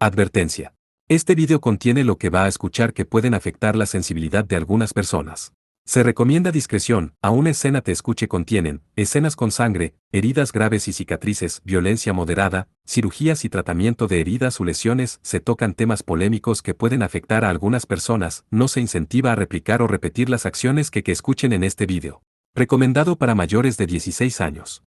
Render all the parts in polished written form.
Advertencia. Este video contiene lo que va a escuchar que pueden afectar la sensibilidad de algunas personas. Se recomienda discreción, aún escena te escuche contienen, escenas con sangre, heridas graves y cicatrices, violencia moderada, cirugías y tratamiento de heridas o lesiones, se tocan temas polémicos que pueden afectar a algunas personas, no se incentiva a replicar o repetir las acciones que escuchen en este video. Recomendado para mayores de 16 años.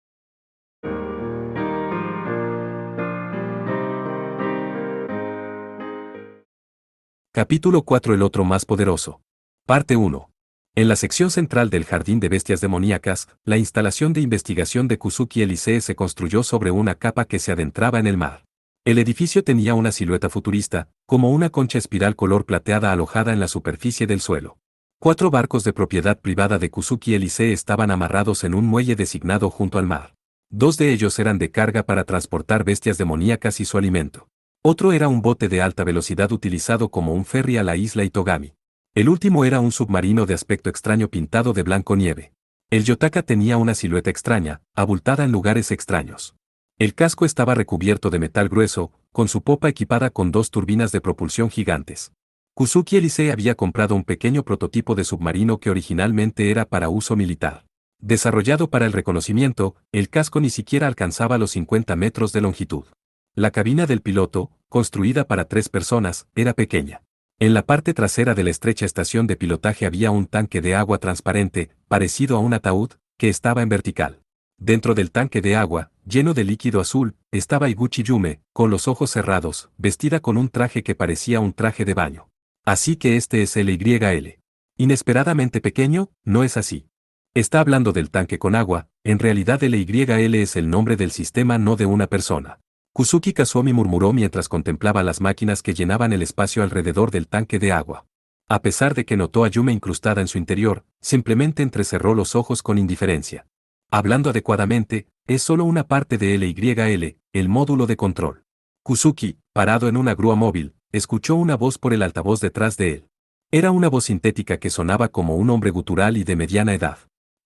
Capítulo 4 El otro más poderoso. Parte 1. En la sección central del Jardín de Bestias Demoníacas, la instalación de investigación de Kusuki Elise se construyó sobre una capa que se adentraba en el mar. El edificio tenía una silueta futurista, como una concha espiral color plateada alojada en la superficie del suelo. 4 barcos de propiedad privada de Kusuki Elise estaban amarrados en un muelle designado junto al mar. 2 de ellos eran de carga para transportar bestias demoníacas y su alimento. Otro era un bote de alta velocidad utilizado como un ferry a la isla Itogami. El último era un submarino de aspecto extraño pintado de blanco nieve. El Yotaka tenía una silueta extraña, abultada en lugares extraños. El casco estaba recubierto de metal grueso, con su popa equipada con 2 turbinas de propulsión gigantes. Kusuki Elise había comprado un pequeño prototipo de submarino que originalmente era para uso militar. Desarrollado para el reconocimiento, el casco ni siquiera alcanzaba los 50 metros de longitud. La cabina del piloto, construida para 3 personas, era pequeña. En la parte trasera de la estrecha estación de pilotaje había un tanque de agua transparente, parecido a un ataúd, que estaba en vertical. Dentro del tanque de agua, lleno de líquido azul, estaba Iguchi Yume, con los ojos cerrados, vestida con un traje que parecía un traje de baño. Así que este es el YL. Inesperadamente pequeño, no es así. Está hablando del tanque con agua, en realidad el YL es el nombre del sistema, no de una persona. Kusuki Kazumi murmuró mientras contemplaba las máquinas que llenaban el espacio alrededor del tanque de agua. A pesar de que notó a Yume incrustada en su interior, simplemente entrecerró los ojos con indiferencia. Hablando adecuadamente, es solo una parte de LYL, el módulo de control. Kusuki, parado en una grúa móvil, escuchó una voz por el altavoz detrás de él. Era una voz sintética que sonaba como un hombre gutural y de mediana edad.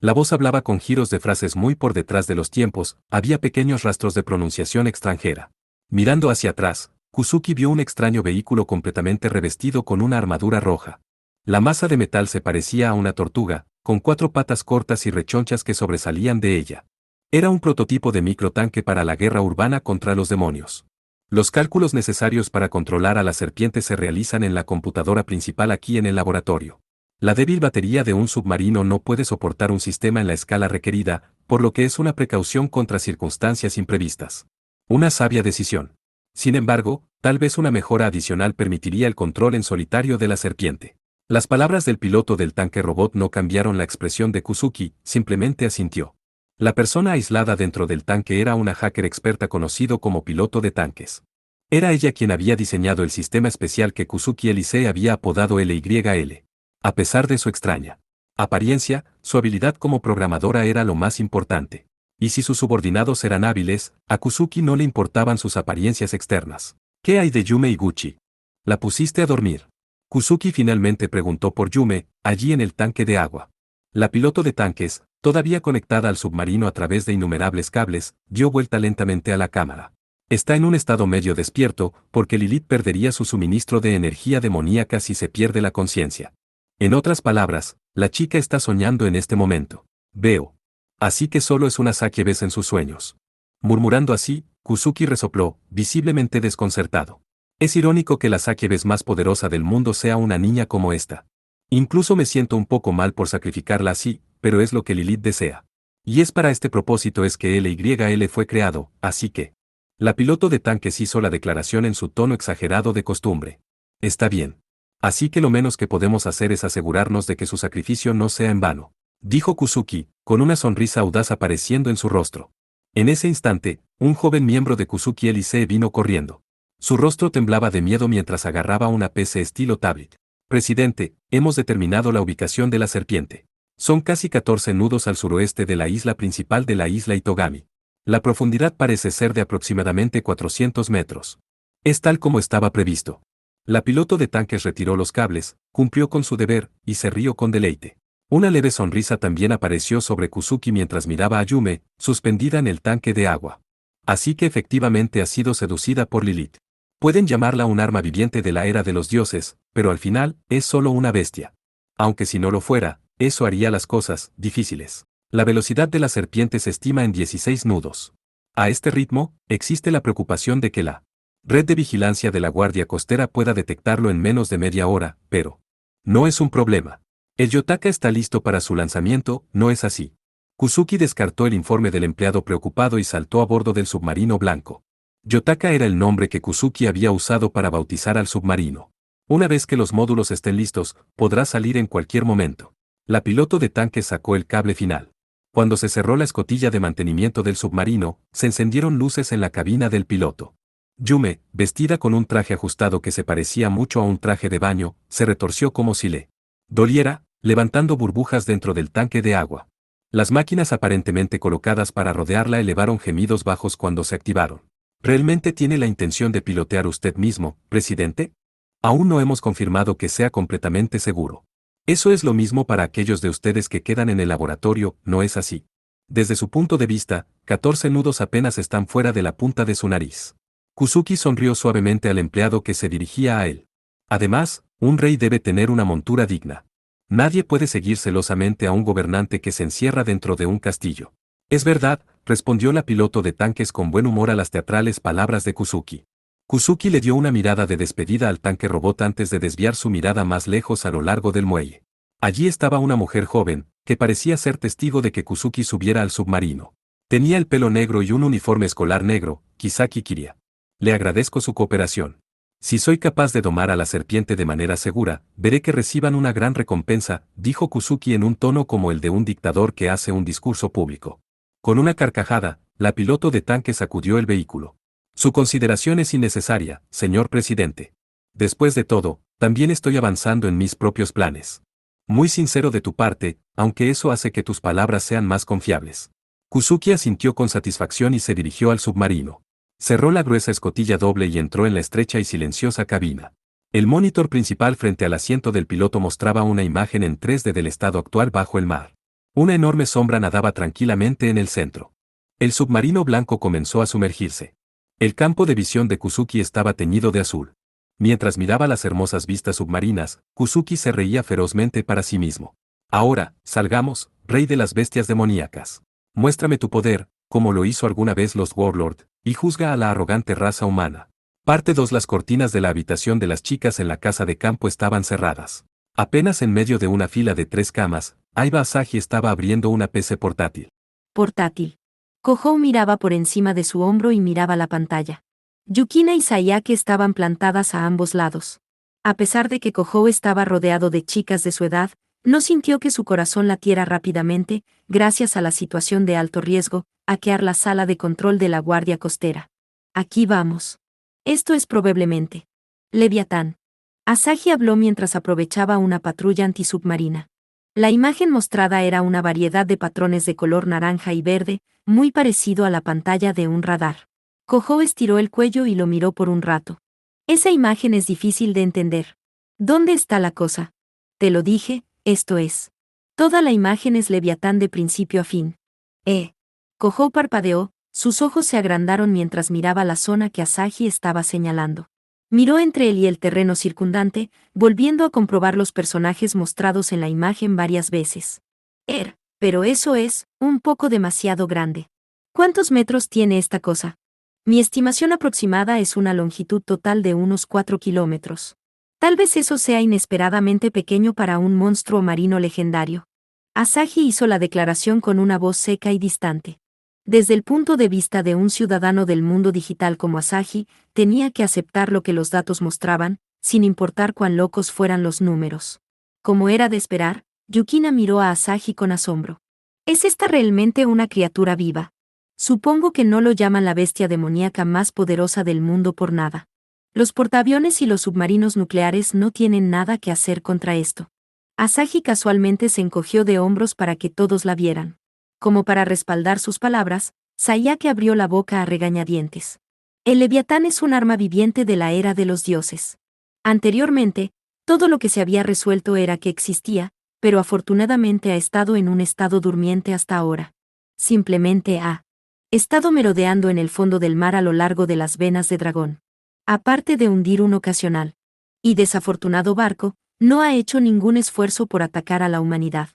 La voz hablaba con giros de frases muy por detrás de los tiempos, había pequeños rastros de pronunciación extranjera. Mirando hacia atrás, Kusuki vio un extraño vehículo completamente revestido con una armadura roja. La masa de metal se parecía a una tortuga, con 4 patas cortas y rechonchas que sobresalían de ella. Era un prototipo de microtanque para la guerra urbana contra los demonios. Los cálculos necesarios para controlar a la serpiente se realizan en la computadora principal aquí en el laboratorio. La débil batería de un submarino no puede soportar un sistema en la escala requerida, por lo que es una precaución contra circunstancias imprevistas. Una sabia decisión. Sin embargo, tal vez una mejora adicional permitiría el control en solitario de la serpiente. Las palabras del piloto del tanque robot no cambiaron la expresión de Kusuki, simplemente asintió. La persona aislada dentro del tanque era una hacker experta conocido como piloto de tanques. Era ella quien había diseñado el sistema especial que Kusuki Elise había apodado LYL. A pesar de su extraña apariencia, su habilidad como programadora era lo más importante. Y si sus subordinados eran hábiles, a Kusuki no le importaban sus apariencias externas. ¿Qué hay de Yume Iguchi? ¿La pusiste a dormir? Kusuki finalmente preguntó por Yume, allí en el tanque de agua. La piloto de tanques, todavía conectada al submarino a través de innumerables cables, dio vuelta lentamente a la cámara. Está en un estado medio despierto, porque Lilith perdería su suministro de energía demoníaca si se pierde la conciencia. En otras palabras, la chica está soñando en este momento. Veo. Así que solo es una succubus en sus sueños. Murmurando así, Kusuki resopló, visiblemente desconcertado. Es irónico que la succubus más poderosa del mundo sea una niña como esta. Incluso me siento un poco mal por sacrificarla así, pero es lo que Lilith desea. Y es para este propósito es que LYL fue creado, así que... La piloto de tanques hizo la declaración en su tono exagerado de costumbre. Está bien. Así que lo menos que podemos hacer es asegurarnos de que su sacrificio no sea en vano, dijo Kusuki, con una sonrisa audaz apareciendo en su rostro. En ese instante, un joven miembro de Kusuki Elise vino corriendo. Su rostro temblaba de miedo mientras agarraba una PC estilo tablet. Presidente, hemos determinado la ubicación de la serpiente. Son casi 14 nudos al suroeste de la isla principal de la isla Itogami. La profundidad parece ser de aproximadamente 400 metros. Es tal como estaba previsto. La piloto de tanques retiró los cables, cumplió con su deber, y se rió con deleite. Una leve sonrisa también apareció sobre Kusuki mientras miraba a Yume, suspendida en el tanque de agua. Así que efectivamente ha sido seducida por Lilith. Pueden llamarla un arma viviente de la era de los dioses, pero al final, es solo una bestia. Aunque si no lo fuera, eso haría las cosas difíciles. La velocidad de la serpiente se estima en 16 nudos. A este ritmo, existe la preocupación de que la red de vigilancia de la Guardia Costera pueda detectarlo en menos de media hora, pero no es un problema. El Yotaka está listo para su lanzamiento, ¿no es así? Kuzuki descartó el informe del empleado preocupado y saltó a bordo del submarino blanco. Yotaka era el nombre que Kuzuki había usado para bautizar al submarino. Una vez que los módulos estén listos, podrá salir en cualquier momento. La piloto de tanque sacó el cable final. Cuando se cerró la escotilla de mantenimiento del submarino, se encendieron luces en la cabina del piloto. Yume, vestida con un traje ajustado que se parecía mucho a un traje de baño, se retorció como si le doliera, levantando burbujas dentro del tanque de agua. Las máquinas aparentemente colocadas para rodearla elevaron gemidos bajos cuando se activaron. ¿Realmente tiene la intención de pilotear usted mismo, presidente? Aún no hemos confirmado que sea completamente seguro. Eso es lo mismo para aquellos de ustedes que quedan en el laboratorio, ¿no es así? Desde su punto de vista, 14 nudos apenas están fuera de la punta de su nariz. Kuzuki sonrió suavemente al empleado que se dirigía a él. Además, un rey debe tener una montura digna. Nadie puede seguir celosamente a un gobernante que se encierra dentro de un castillo. Es verdad, respondió la piloto de tanques con buen humor a las teatrales palabras de Kuzuki. Kuzuki le dio una mirada de despedida al tanque robot antes de desviar su mirada más lejos a lo largo del muelle. Allí estaba una mujer joven, que parecía ser testigo de que Kuzuki subiera al submarino. Tenía el pelo negro y un uniforme escolar negro, Kisaki Kiria. Le agradezco su cooperación. Si soy capaz de domar a la serpiente de manera segura, veré que reciban una gran recompensa, dijo Kuzuki en un tono como el de un dictador que hace un discurso público. Con una carcajada, la piloto de tanque sacudió el vehículo. Su consideración es innecesaria, señor presidente. Después de todo, también estoy avanzando en mis propios planes. Muy sincero de tu parte, aunque eso hace que tus palabras sean más confiables. Kuzuki asintió con satisfacción y se dirigió al submarino. Cerró la gruesa escotilla doble y entró en la estrecha y silenciosa cabina. El monitor principal frente al asiento del piloto mostraba una imagen en 3D del estado actual bajo el mar. Una enorme sombra nadaba tranquilamente en el centro. El submarino blanco comenzó a sumergirse. El campo de visión de Kuzuki estaba teñido de azul. Mientras miraba las hermosas vistas submarinas, Kuzuki se reía ferozmente para sí mismo. Ahora, salgamos, rey de las bestias demoníacas. Muéstrame tu poder, como lo hizo alguna vez los Warlord, y juzga a la arrogante raza humana. Parte 2. Las cortinas de la habitación de las chicas en la casa de campo estaban cerradas. Apenas en medio de una fila de 3 camas, Aiba Asahi estaba abriendo una PC portátil. Portátil. Kohou miraba por encima de su hombro y miraba la pantalla. Yukina y Sayake estaban plantadas a ambos lados. A pesar de que Kohou estaba rodeado de chicas de su edad, no sintió que su corazón latiera rápidamente, gracias a la situación de alto riesgo, hackear la sala de control de la Guardia Costera. Aquí vamos. Esto es probablemente Leviatán. Asahi habló mientras aprovechaba una patrulla antisubmarina. La imagen mostrada era una variedad de patrones de color naranja y verde, muy parecido a la pantalla de un radar. Kohou estiró el cuello y lo miró por un rato. Esa imagen es difícil de entender. ¿Dónde está la cosa? Te lo dije, esto es. Toda la imagen es Leviatán de principio a fin. Kohou parpadeó, sus ojos se agrandaron mientras miraba la zona que Asahi estaba señalando. Miró entre él y el terreno circundante, volviendo a comprobar los personajes mostrados en la imagen varias veces. Pero eso es, un poco demasiado grande. ¿Cuántos metros tiene esta cosa? Mi estimación aproximada es una longitud total de unos 4 kilómetros. Tal vez eso sea inesperadamente pequeño para un monstruo marino legendario. Asahi hizo la declaración con una voz seca y distante. Desde el punto de vista de un ciudadano del mundo digital como Asahi, tenía que aceptar lo que los datos mostraban, sin importar cuán locos fueran los números. Como era de esperar, Yukina miró a Asahi con asombro. ¿Es esta realmente una criatura viva? Supongo que no lo llaman la bestia demoníaca más poderosa del mundo por nada. Los portaaviones y los submarinos nucleares no tienen nada que hacer contra esto. Asahi casualmente se encogió de hombros para que todos la vieran. Como para respaldar sus palabras, Sayake abrió la boca a regañadientes. El Leviatán es un arma viviente de la era de los dioses. Anteriormente, todo lo que se había resuelto era que existía, pero afortunadamente ha estado en un estado durmiente hasta ahora. Simplemente ha estado merodeando en el fondo del mar a lo largo de las venas de dragón. aparte de hundir un ocasional y desafortunado barco, no ha hecho ningún esfuerzo por atacar a la humanidad.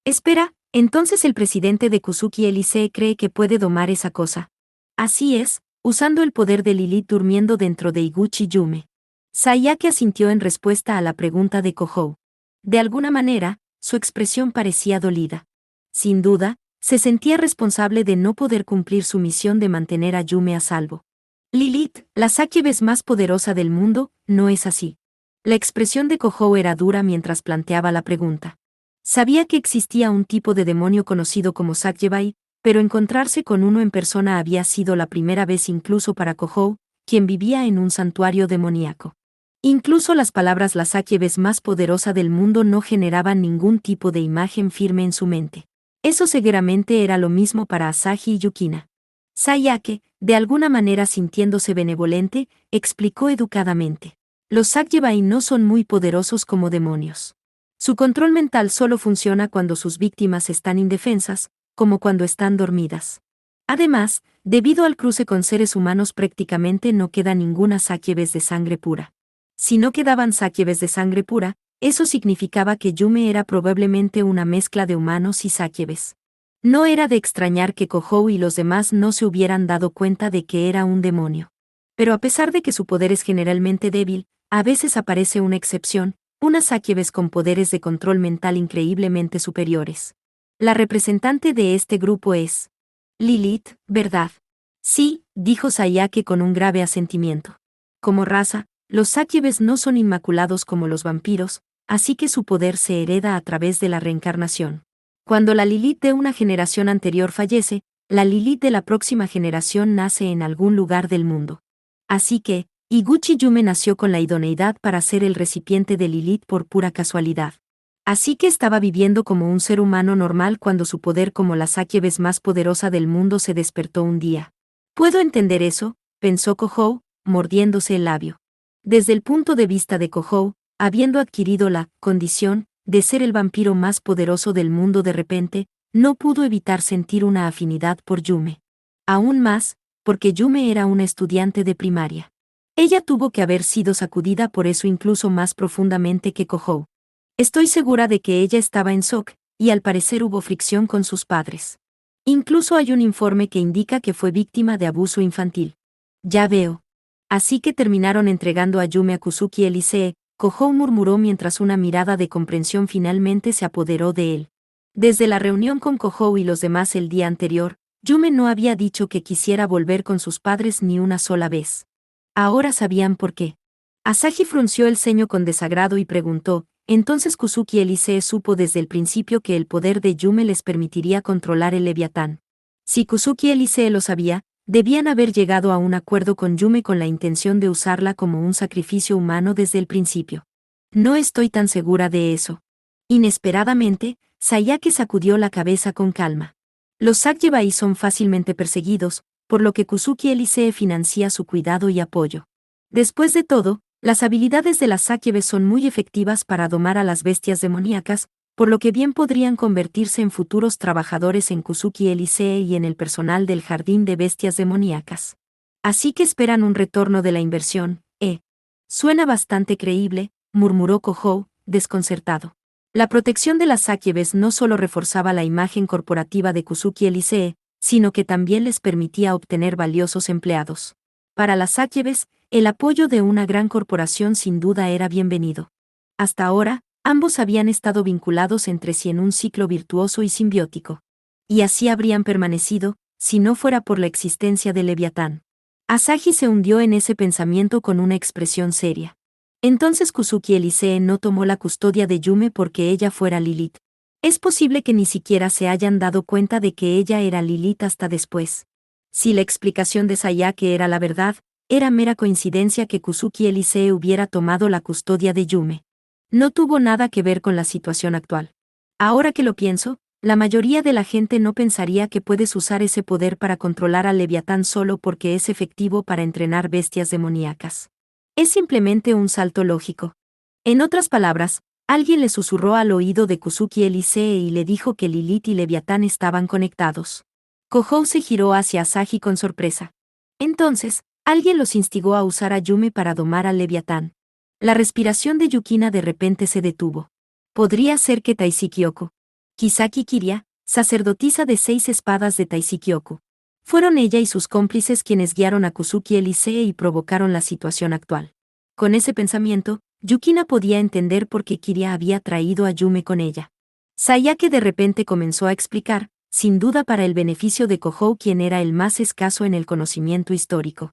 Espera, entonces el presidente de Kusuki Elise cree que puede domar esa cosa. Así es, usando el poder de Lilith durmiendo dentro de Iguchi Yume. Sayake asintió en respuesta a la pregunta de Kohou. De alguna manera, su expresión parecía dolida. Sin duda, se sentía responsable de no poder cumplir su misión de mantener a Yume a salvo. Lilith, la Succubus más poderosa del mundo, no es así. La expresión de Kohou era dura mientras planteaba la pregunta. Sabía que existía un tipo de demonio conocido como Succubus, pero encontrarse con uno en persona había sido la primera vez incluso para Kohou, quien vivía en un santuario demoníaco. Incluso las palabras la Succubus más poderosa del mundo no generaban ningún tipo de imagen firme en su mente. Eso seguramente era lo mismo para Asahi y Yukina. Sayake, de alguna manera sintiéndose benevolente, explicó educadamente. Los Succubus no son muy poderosos como demonios. Su control mental solo funciona cuando sus víctimas están indefensas, como cuando están dormidas. Además, debido al cruce con seres humanos prácticamente no queda ninguna Succubus de sangre pura. Si no quedaban Succubus de sangre pura, eso significaba que Yume era probablemente una mezcla de humanos y Succubus. No era de extrañar que Kohou y los demás no se hubieran dado cuenta de que era un demonio. Pero a pesar de que su poder es generalmente débil, a veces aparece una excepción, una Succubus con poderes de control mental increíblemente superiores. La representante de este grupo es Lilith, ¿verdad? Sí, dijo Sayake con un grave asentimiento. Como raza, los Succubus no son inmaculados como los vampiros, así que su poder se hereda a través de la reencarnación. Cuando la Lilith de una generación anterior fallece, la Lilith de la próxima generación nace en algún lugar del mundo. Así que, Iguchi Yume nació con la idoneidad para ser el recipiente de Lilith por pura casualidad. Así que estaba viviendo como un ser humano normal cuando su poder como la Succubus más poderosa del mundo se despertó un día. Puedo entender eso, pensó Kohou, mordiéndose el labio. Desde el punto de vista de Kohou, habiendo adquirido la condición de ser el vampiro más poderoso del mundo de repente, no pudo evitar sentir una afinidad por Yume. Aún más, porque Yume era una estudiante de primaria. Ella tuvo que haber sido sacudida por eso incluso más profundamente que Kohou. Estoy segura de que ella estaba en shock, y al parecer hubo fricción con sus padres. Incluso hay un informe que indica que fue víctima de abuso infantil. Ya veo. Así que terminaron entregando a Yume a Kusuki Elise, Kohou murmuró mientras una mirada de comprensión finalmente se apoderó de él. Desde la reunión con Kohou y los demás el día anterior, Yume no había dicho que quisiera volver con sus padres ni una sola vez. Ahora sabían por qué. Asahi frunció el ceño con desagrado y preguntó, entonces Kusuki Elise supo desde el principio que el poder de Yume les permitiría controlar el Leviatán. Si Kusuki Elise lo sabía, debían haber llegado a un acuerdo con Yume con la intención de usarla como un sacrificio humano desde el principio. No estoy tan segura de eso. Inesperadamente, Sayake sacudió la cabeza con calma. Los Succubus son fácilmente perseguidos, por lo que Kusuki Elise financia su cuidado y apoyo. Después de todo, las habilidades de las Succubus son muy efectivas para domar a las bestias demoníacas, por lo que bien podrían convertirse en futuros trabajadores en Kusuki Elise y en el personal del Jardín de Bestias Demoníacas. Así que esperan un retorno de la inversión, Suena bastante creíble, murmuró Kohou, desconcertado. La protección de las Succubus no solo reforzaba la imagen corporativa de Kusuki Elise, sino que también les permitía obtener valiosos empleados. Para las Succubus, el apoyo de una gran corporación sin duda era bienvenido. Hasta ahora, ambos habían estado vinculados entre sí en un ciclo virtuoso y simbiótico. Y así habrían permanecido, si no fuera por la existencia de Leviatán. Asahi se hundió en ese pensamiento con una expresión seria. Entonces Kusuki Elise no tomó la custodia de Yume porque ella fuera Lilith. Es posible que ni siquiera se hayan dado cuenta de que ella era Lilith hasta después. Si la explicación de Sayake era la verdad, era mera coincidencia que Kusuki Elise hubiera tomado la custodia de Yume. No tuvo nada que ver con la situación actual. Ahora que lo pienso, la mayoría de la gente no pensaría que puedes usar ese poder para controlar al Leviatán solo porque es efectivo para entrenar bestias demoníacas. Es simplemente un salto lógico. En otras palabras, alguien le susurró al oído de Kusuki Elise y le dijo que Lilith y Leviatán estaban conectados. Kohou se giró hacia Asahi con sorpresa. Entonces, Alguien los instigó a usar a Yume para domar al Leviatán. La respiración de Yukina de repente se detuvo. Podría ser que Taisykyoku, Kisaki Kiria, sacerdotisa de 6 espadas de Taisykyoku, fueron ella y sus cómplices quienes guiaron a Kusuki Elisee y provocaron la situación actual. Con ese pensamiento, Yukina podía entender por qué Kiria había traído a Yume con ella. Sayake de repente comenzó a explicar, sin duda para el beneficio de Kohou, quien era el más escaso en el conocimiento histórico.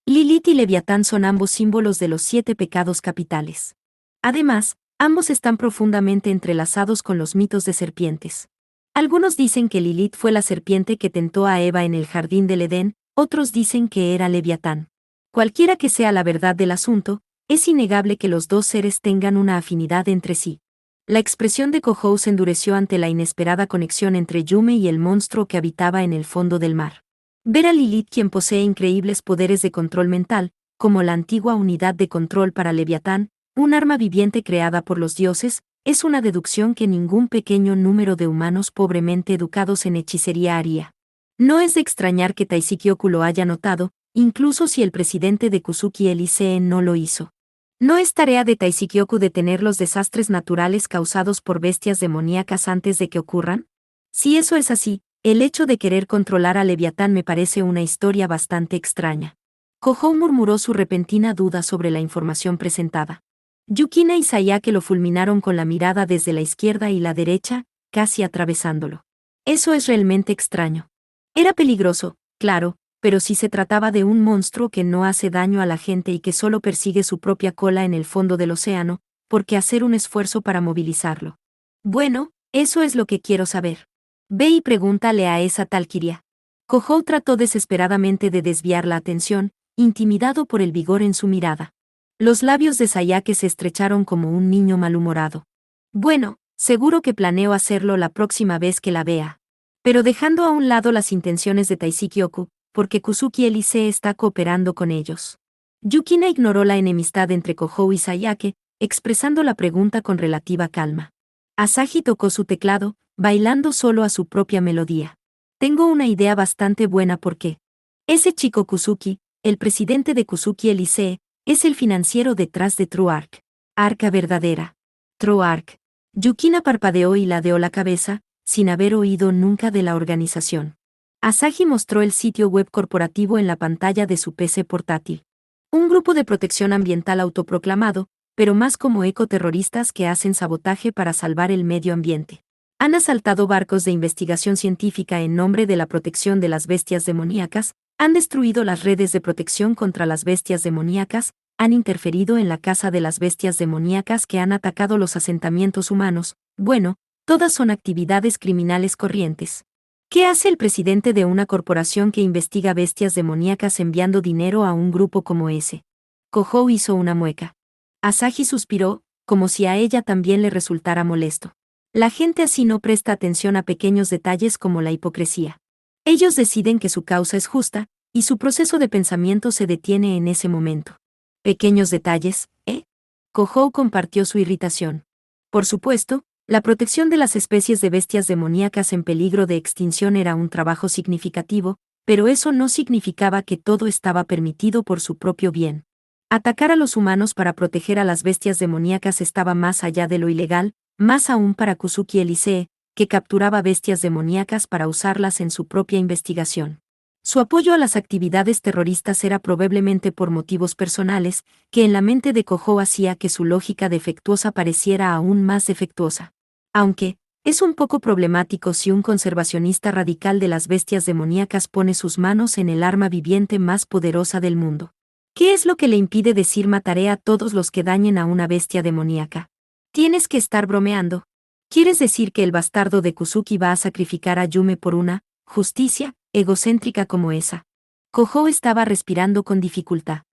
Lilith y Leviatán son ambos símbolos de los 7 pecados capitales. Además, ambos están profundamente entrelazados con los mitos de serpientes. Algunos dicen que Lilith fue la serpiente que tentó a Eva en el jardín del Edén, otros dicen que era Leviatán. Cualquiera que sea la verdad del asunto, es innegable que los dos seres tengan una afinidad entre sí. La expresión de Kohou se endureció ante la inesperada conexión entre Yume y el monstruo que habitaba en el fondo del mar. Ver a Lilith, quien posee increíbles poderes de control mental, como la antigua unidad de control para Leviatán, un arma viviente creada por los dioses, es una deducción que ningún pequeño número de humanos pobremente educados en hechicería haría. No es de extrañar que Taisykyoku lo haya notado, incluso si el presidente de Kusuki Elisee no lo hizo. No es tarea de Taisykyoku detener los desastres naturales causados por bestias demoníacas antes de que ocurran. Si eso es así, el hecho de querer controlar a Leviatán me parece una historia bastante extraña. Kohou murmuró su repentina duda sobre la información presentada. Yukina y Sayake lo fulminaron con la mirada desde la izquierda y la derecha, casi atravesándolo. Eso es realmente extraño. Era peligroso, claro, pero si se trataba de un monstruo que no hace daño a la gente y que solo persigue su propia cola en el fondo del océano, ¿por qué hacer un esfuerzo para movilizarlo? Bueno, eso es lo que quiero saber. Ve y pregúntale a esa tal Kiria. Kohou trató desesperadamente de desviar la atención, intimidado por el vigor en su mirada. Los labios de Sayake se estrecharon como un niño malhumorado. Bueno, seguro que planeo hacerlo la próxima vez que la vea. Pero dejando a un lado las intenciones de Taisykyoku, porque Kusuki Elisee está cooperando con ellos. Yukina ignoró la enemistad entre Kohou y Sayake, expresando la pregunta con relativa calma. Asahi tocó su teclado, bailando solo a su propia melodía. Tengo una idea bastante buena porque ese chico Kusuki, el presidente de Kusuki Elisee, es el financiero detrás de True Arc. Arca verdadera. True Arc. Yukina parpadeó y ladeó la cabeza, sin haber oído nunca de la organización. Asahi mostró el sitio web corporativo en la pantalla de su PC portátil. Un grupo de protección ambiental autoproclamado, pero más como ecoterroristas que hacen sabotaje para salvar el medio ambiente. Han asaltado barcos de investigación científica en nombre de la protección de las bestias demoníacas, han destruido las redes de protección contra las bestias demoníacas, han interferido en la caza de las bestias demoníacas que han atacado los asentamientos humanos. Bueno, todas son actividades criminales corrientes. ¿Qué hace el presidente de una corporación que investiga bestias demoníacas enviando dinero a un grupo como ese? Kohou hizo una mueca. Asahi suspiró, como si a ella también le resultara molesto. La gente así no presta atención a pequeños detalles como la hipocresía. Ellos deciden que su causa es justa, y su proceso de pensamiento se detiene en ese momento. Pequeños detalles, ¿eh? Kohou compartió su irritación. Por supuesto, la protección de las especies de bestias demoníacas en peligro de extinción era un trabajo significativo, pero eso no significaba que todo estaba permitido por su propio bien. Atacar a los humanos para proteger a las bestias demoníacas estaba más allá de lo ilegal, más aún para Kusuki Elisee, que capturaba bestias demoníacas para usarlas en su propia investigación. Su apoyo a las actividades terroristas era probablemente por motivos personales, que en la mente de Kohou hacía que su lógica defectuosa pareciera aún más defectuosa. Aunque, es un poco problemático si un conservacionista radical de las bestias demoníacas pone sus manos en el arma viviente más poderosa del mundo. ¿Qué es lo que le impide decir mataré a todos los que dañen a una bestia demoníaca? Tienes que estar bromeando. ¿Quieres decir que el bastardo de Kusuki va a sacrificar a Yume por una justicia egocéntrica como esa? Kohou estaba respirando con dificultad.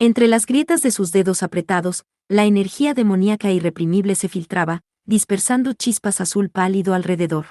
Entre las grietas de sus dedos apretados, la energía demoníaca irreprimible se filtraba, dispersando chispas azul pálido alrededor.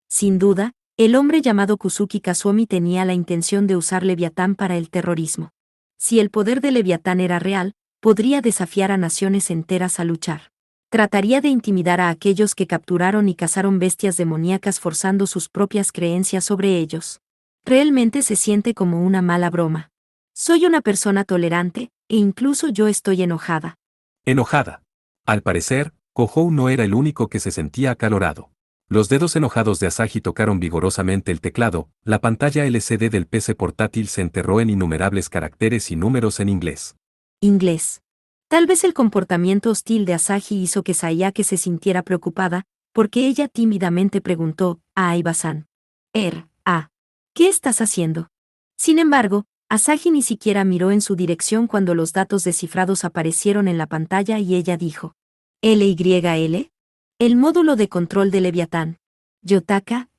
Sin duda, el hombre llamado Kusuki Kazumi tenía la intención de usar Leviatán para el terrorismo. Si el poder de Leviatán era real, podría desafiar a naciones enteras a luchar. Trataría de intimidar a aquellos que capturaron y cazaron bestias demoníacas forzando sus propias creencias sobre ellos. Realmente se siente como una mala broma. Soy una persona tolerante, e incluso yo estoy enojada. Enojada. Al parecer, Kohou no era el único que se sentía acalorado. Los dedos enojados de Asahi tocaron vigorosamente el teclado, la pantalla LCD del PC portátil se enterró en innumerables caracteres y números en inglés. Inglés. Tal vez el comportamiento hostil de Asahi hizo que Sayake se sintiera preocupada, porque ella tímidamente preguntó a Aiba-san. ¿Qué estás haciendo? Sin embargo, Asahi ni siquiera miró en su dirección cuando los datos descifrados aparecieron en la pantalla y ella dijo. ¿LYL? El módulo de control de Leviatán. Yotaka,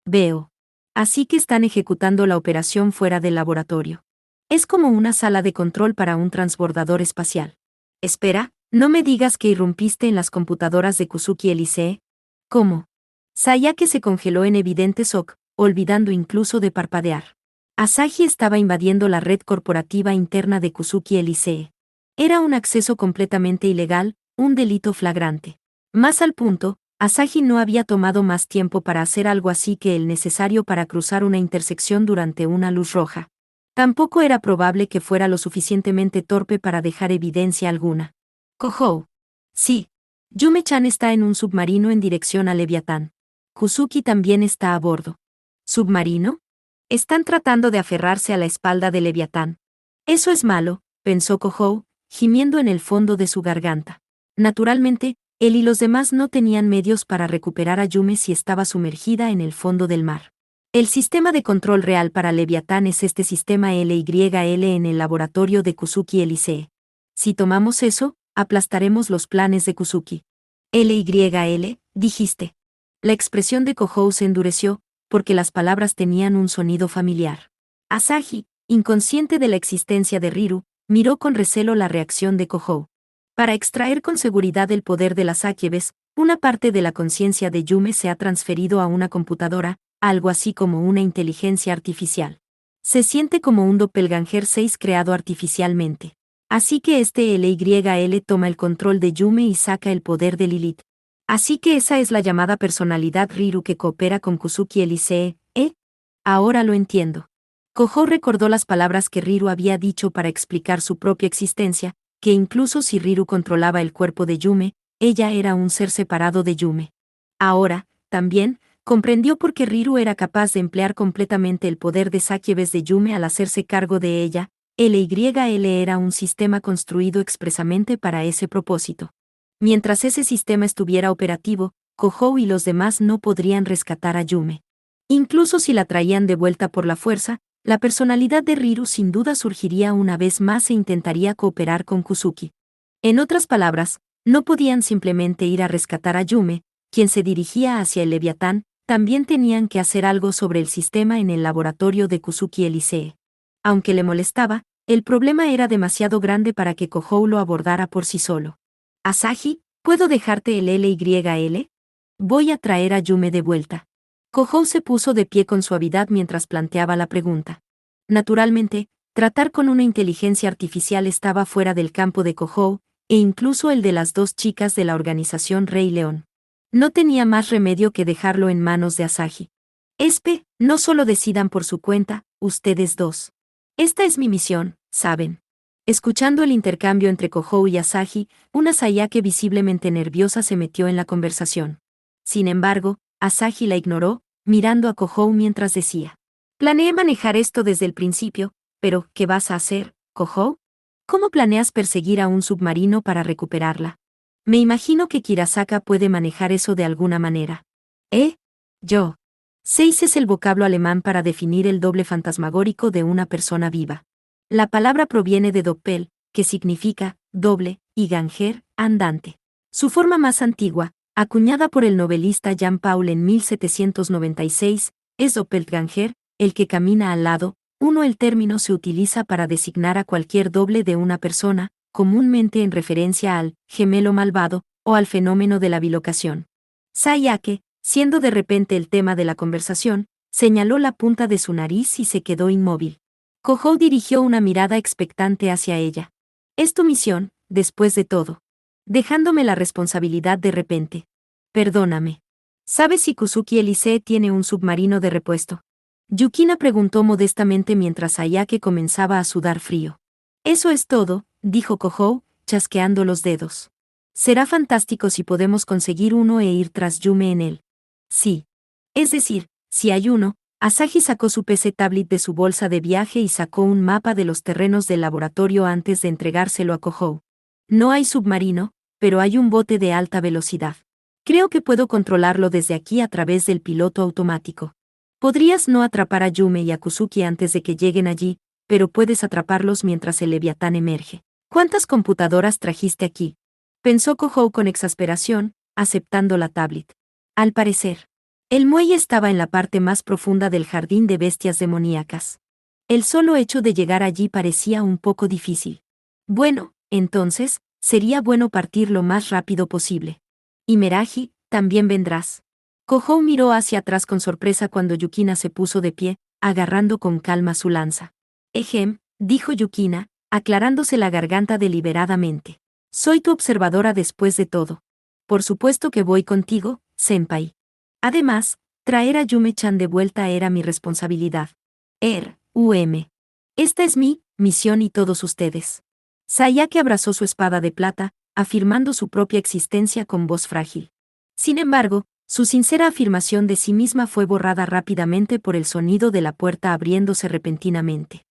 Veo. Así que están ejecutando la operación fuera del laboratorio. Es como una sala de control para un transbordador espacial. Espera, no me digas que irrumpiste en las computadoras de Kusuki Elise. ¿Cómo? Sayake se congeló en evidente shock, olvidando incluso de parpadear. Asahi estaba invadiendo la red corporativa interna de Kusuki Elise. Era un acceso completamente ilegal, un delito flagrante. Más al punto, Asahi no había tomado más tiempo para hacer algo así que el necesario para cruzar una intersección durante una luz roja. Tampoco era probable que fuera lo suficientemente torpe para dejar evidencia alguna. Kohou. Sí. Yume-chan está en un submarino en dirección a Leviatán. Kusuki también está a bordo. ¿Submarino? Están tratando de aferrarse a la espalda de Leviatán. Eso es malo, pensó Kohou, gimiendo en el fondo de su garganta. Naturalmente, él y los demás no tenían medios para recuperar a Yume si estaba sumergida en el fondo del mar. El sistema de control real para Leviatán es este sistema LYL en el laboratorio de Kusuki Elise. Si tomamos eso, aplastaremos los planes de Kusuki. LYL, dijiste. La expresión de Kohou se endureció, porque las palabras tenían un sonido familiar. Asahi, inconsciente de la existencia de Riru, miró con recelo la reacción de Kohou. Para extraer con seguridad el poder de las Akebes, una parte de la conciencia de Yume se ha transferido a una computadora, algo así como una inteligencia artificial. Se siente como un doppelganger 6 creado artificialmente. Así que este LYL toma el control de Yume y saca el poder de Lilith. Así que esa es la llamada personalidad Riru que coopera con Kusuki Elise, ¿eh? Ahora lo entiendo. Kohou recordó las palabras que Riru había dicho para explicar su propia existencia, que incluso si Riru controlaba el cuerpo de Yume, ella era un ser separado de Yume. Ahora, también, comprendió por qué Riru era capaz de emplear completamente el poder de Sakyeves de Yume al hacerse cargo de ella. LYL era un sistema construido expresamente para ese propósito. Mientras ese sistema estuviera operativo, Kohou y los demás no podrían rescatar a Yume. Incluso si la traían de vuelta por la fuerza, la personalidad de Riru sin duda surgiría una vez más e intentaría cooperar con Kusuki. En otras palabras, no podían simplemente ir a rescatar a Yume, quien se dirigía hacia el Leviatán, también tenían que hacer algo sobre el sistema en el laboratorio de Kusuki Elise. Aunque le molestaba, el problema era demasiado grande para que Kohou lo abordara por sí solo. Asahi, ¿puedo dejarte el LYL? Voy a traer a Yume de vuelta. Kohou se puso de pie con suavidad mientras planteaba la pregunta. Naturalmente, tratar con una inteligencia artificial estaba fuera del campo de Kohou, e incluso el de las dos chicas de la organización Rey León. No tenía más remedio que dejarlo en manos de Asahi. No solo decidan por su cuenta, ustedes dos. Esta es mi misión, ¿saben? Escuchando el intercambio entre Kohou y Asahi, una Sayake visiblemente nerviosa se metió en la conversación. Sin embargo, Asahi la ignoró, mirando a Kohou mientras decía. Planeé manejar esto desde el principio, pero ¿qué vas a hacer, Kohou? ¿Cómo planeas perseguir a un submarino para recuperarla? Me imagino que Kirasaka puede manejar eso de alguna manera. Yo. 6 es el vocablo alemán para definir el doble fantasmagórico de una persona viva. La palabra proviene de doppel, que significa doble, y ganger, andante. Su forma más antigua, acuñada por el novelista Jean Paul en 1796, es doppelganger, el que camina al lado. El término se utiliza para designar a cualquier doble de una persona, comúnmente en referencia al gemelo malvado o al fenómeno de la bilocación. Sayake, siendo de repente el tema de la conversación, señaló la punta de su nariz y se quedó inmóvil. Kohou dirigió una mirada expectante hacia ella. Es tu misión, después de todo. Dejándome la responsabilidad de repente. Perdóname. ¿Sabes si Kusuki Elise tiene un submarino de repuesto? Yukina preguntó modestamente mientras Sayake comenzaba a sudar frío. Eso es todo, dijo Kohou, chasqueando los dedos. Será fantástico si podemos conseguir uno e ir tras Yume en él. Sí. Es decir, si hay uno. Asahi sacó su PC tablet de su bolsa de viaje y sacó un mapa de los terrenos del laboratorio antes de entregárselo a Kohou. No hay submarino, pero hay un bote de alta velocidad. Creo que puedo controlarlo desde aquí a través del piloto automático. Podrías no atrapar a Yume y a Kusuki antes de que lleguen allí, pero puedes atraparlos mientras el Leviatán emerge. ¿Cuántas computadoras trajiste aquí? Pensó Kohou con exasperación, aceptando la tablet. Al parecer, el muelle estaba en la parte más profunda del jardín de bestias demoníacas. El solo hecho de llegar allí parecía un poco difícil. Bueno, entonces, sería bueno partir lo más rápido posible. Y Meraji, también vendrás. Kohou miró hacia atrás con sorpresa cuando Yukina se puso de pie, agarrando con calma su lanza. Dijo Yukina, aclarándose la garganta deliberadamente. Soy tu observadora después de todo. Por supuesto que voy contigo, senpai. Además, traer a Yume-chan de vuelta era mi responsabilidad. Esta es mi misión y todos ustedes. Sayake abrazó su espada de plata, afirmando su propia existencia con voz frágil. Sin embargo, su sincera afirmación de sí misma fue borrada rápidamente por el sonido de la puerta abriéndose repentinamente.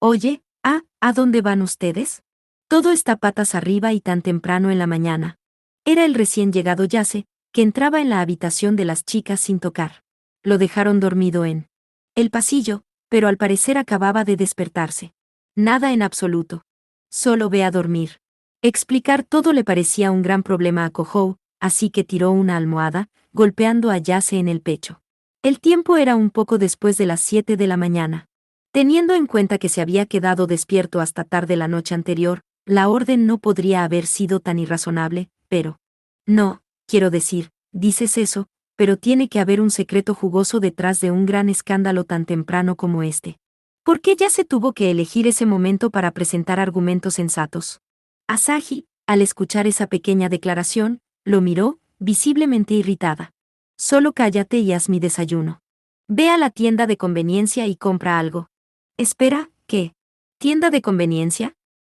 Oye, ¿a dónde van ustedes? Todo está patas arriba y tan temprano en la mañana. Era el recién llegado Yase, que entraba en la habitación de las chicas sin tocar. Lo dejaron dormido en el pasillo, pero al parecer acababa de despertarse. Nada en absoluto. Solo ve a dormir. Explicar todo le parecía un gran problema a Kohou, así que tiró una almohada, golpeando a Yase en el pecho. El tiempo era un poco después de las 7 de la mañana. Teniendo en cuenta que se había quedado despierto hasta tarde la noche anterior, la orden no podría haber sido tan irrazonable, pero... No, quiero decir, dices eso, pero tiene que haber un secreto jugoso detrás de un gran escándalo tan temprano como este. ¿Por qué ya se tuvo que elegir ese momento para presentar argumentos sensatos? Asahi, al escuchar esa pequeña declaración, lo miró, visiblemente irritada. Solo cállate y haz mi desayuno. Ve a la tienda de conveniencia y compra algo. Espera, ¿qué? ¿Tienda de conveniencia?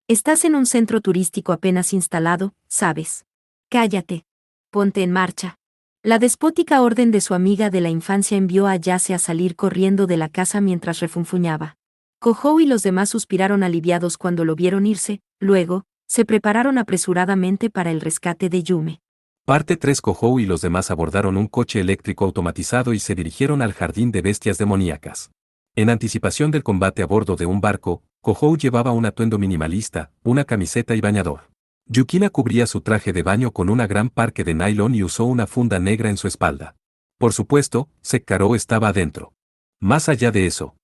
Estás en un centro turístico apenas instalado, ¿sabes? Cállate. Ponte en marcha. La despótica orden de su amiga de la infancia envió a Yase a salir corriendo de la casa mientras refunfuñaba. Kohou y los demás suspiraron aliviados cuando lo vieron irse, luego, se prepararon apresuradamente para el rescate de Yume. Parte 3. Kohou y los demás abordaron un coche eléctrico automatizado y se dirigieron al jardín de bestias demoníacas. En anticipación del combate a bordo de un barco, Kohou llevaba un atuendo minimalista, una camiseta y bañador. Yukina cubría su traje de baño con una gran parque de nylon y usó una funda negra en su espalda. Por supuesto, Sekaro estaba adentro. Más allá de eso.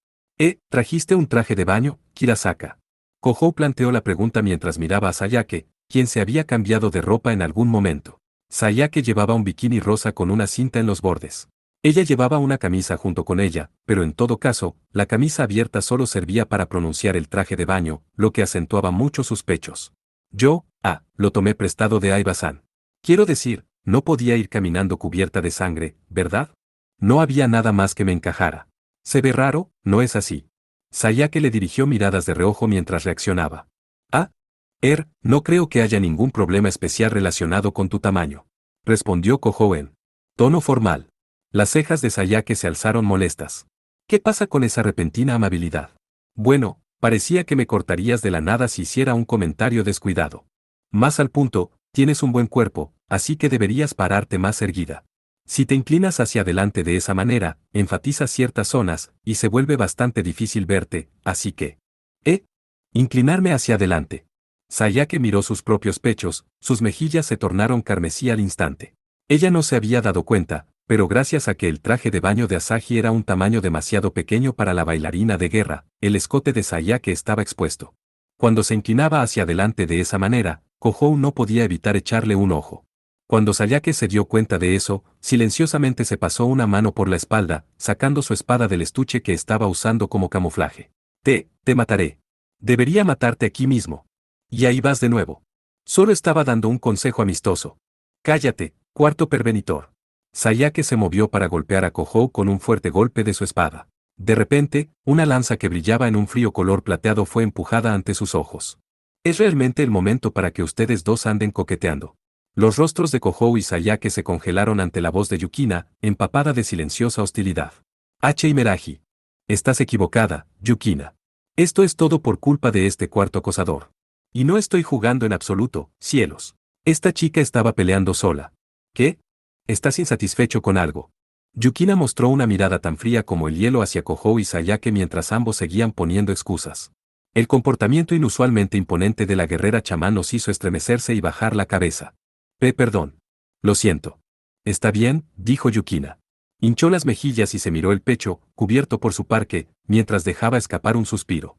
¿Trajiste un traje de baño, Kirasaka? Kohou planteó la pregunta mientras miraba a Sayake, quien se había cambiado de ropa en algún momento. Sayake llevaba un bikini rosa con una cinta en los bordes. Ella llevaba una camisa junto con ella, pero en todo caso, la camisa abierta solo servía para pronunciar el traje de baño, lo que acentuaba mucho sus pechos. Lo tomé prestado de Aiba-san. Quiero decir, no podía ir caminando cubierta de sangre, ¿verdad? No había nada más que me encajara. Se ve raro, ¿no es así? Sayake le dirigió miradas de reojo mientras reaccionaba. No creo que haya ningún problema especial relacionado con tu tamaño. Respondió Kohou en tono formal. Las cejas de Sayake se alzaron molestas. ¿Qué pasa con esa repentina amabilidad? Bueno, parecía que me cortarías de la nada si hiciera un comentario descuidado. Más al punto, tienes un buen cuerpo, así que deberías pararte más erguida. Si te inclinas hacia adelante de esa manera, enfatizas ciertas zonas, y se vuelve bastante difícil verte, así que... Inclinarme hacia adelante. Sayake miró sus propios pechos, sus mejillas se tornaron carmesí al instante. Ella no se había dado cuenta, pero gracias a que el traje de baño de Asahi era un tamaño demasiado pequeño para la bailarina de guerra, el escote de Sayake estaba expuesto. Cuando se inclinaba hacia adelante de esa manera, Kohou no podía evitar echarle un ojo. Cuando Sayake se dio cuenta de eso, silenciosamente se pasó una mano por la espalda, sacando su espada del estuche que estaba usando como camuflaje. Te mataré. Debería matarte aquí mismo. Y ahí vas de nuevo. Solo estaba dando un consejo amistoso. Cállate, cuarto pervenitor. Sayake se movió para golpear a Kohou con un fuerte golpe de su espada. De repente, una lanza que brillaba en un frío color plateado fue empujada ante sus ojos. Es realmente el momento para que ustedes dos anden coqueteando. Los rostros de Kohou y Sayake se congelaron ante la voz de Yukina, empapada de silenciosa hostilidad. H. Imeraji. Estás equivocada, Yukina. Esto es todo por culpa de este cuarto acosador. Y no estoy jugando en absoluto, cielos. Esta chica estaba peleando sola. ¿Qué? ¿Estás insatisfecho con algo? Yukina mostró una mirada tan fría como el hielo hacia Kohou y Sayake mientras ambos seguían poniendo excusas. El comportamiento inusualmente imponente de la guerrera chamán nos hizo estremecerse y bajar la cabeza. Perdón. Lo siento. Está bien, dijo Yukina. Hinchó las mejillas y se miró el pecho, cubierto por su parque, mientras dejaba escapar un suspiro.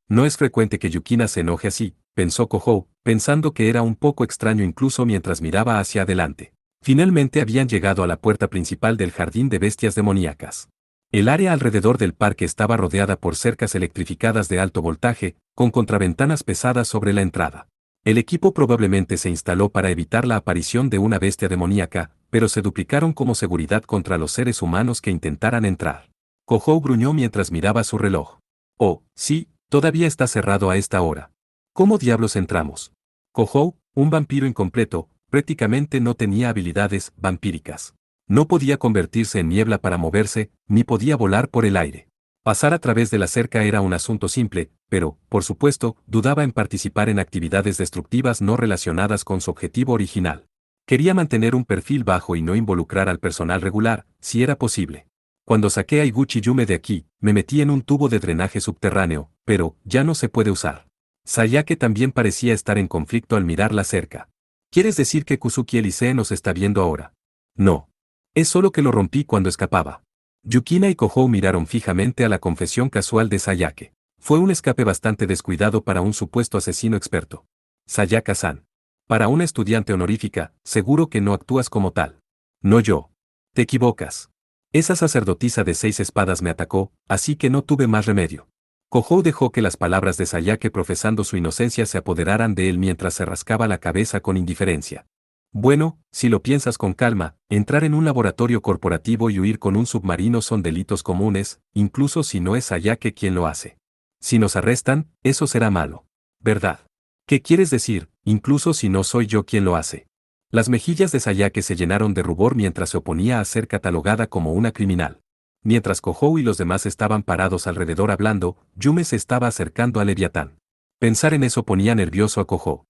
No es frecuente que Yukina se enoje así, pensó Kohou, pensando que era un poco extraño incluso mientras miraba hacia adelante. Finalmente habían llegado a la puerta principal del jardín de bestias demoníacas. El área alrededor del parque estaba rodeada por cercas electrificadas de alto voltaje, con contraventanas pesadas sobre la entrada. El equipo probablemente se instaló para evitar la aparición de una bestia demoníaca, pero se duplicaron como seguridad contra los seres humanos que intentaran entrar. Kohou gruñó mientras miraba su reloj. Oh, sí, todavía está cerrado a esta hora. ¿Cómo diablos entramos? Kohou, un vampiro incompleto, prácticamente no tenía habilidades vampíricas. No podía convertirse en niebla para moverse, ni podía volar por el aire. Pasar a través de la cerca era un asunto simple, pero, por supuesto, dudaba en participar en actividades destructivas no relacionadas con su objetivo original. Quería mantener un perfil bajo y no involucrar al personal regular, si era posible. Cuando saqué a Iguchi Yume de aquí, me metí en un tubo de drenaje subterráneo, pero ya no se puede usar. Sayake también parecía estar en conflicto al mirar la cerca. ¿Quieres decir que Kusuki Elise nos está viendo ahora? No. Es solo que lo rompí cuando escapaba. Yukina y Kohou miraron fijamente a la confesión casual de Sayake. Fue un escape bastante descuidado para un supuesto asesino experto. Sayaka-san. Para una estudiante honorífica, seguro que no actúas como tal. No yo. Te equivocas. Esa sacerdotisa de 6 espadas me atacó, así que no tuve más remedio. Kohou dejó que las palabras de Sayake profesando su inocencia se apoderaran de él mientras se rascaba la cabeza con indiferencia. Bueno, si lo piensas con calma, entrar en un laboratorio corporativo y huir con un submarino son delitos comunes, incluso si no es Sayake quien lo hace. Si nos arrestan, eso será malo. ¿Verdad? ¿Qué quieres decir, incluso si no soy yo quien lo hace? Las mejillas de Sayake se llenaron de rubor mientras se oponía a ser catalogada como una criminal. Mientras Kohou y los demás estaban parados alrededor hablando, Yume se estaba acercando a Leviatán. Pensar en eso ponía nervioso a Kohou.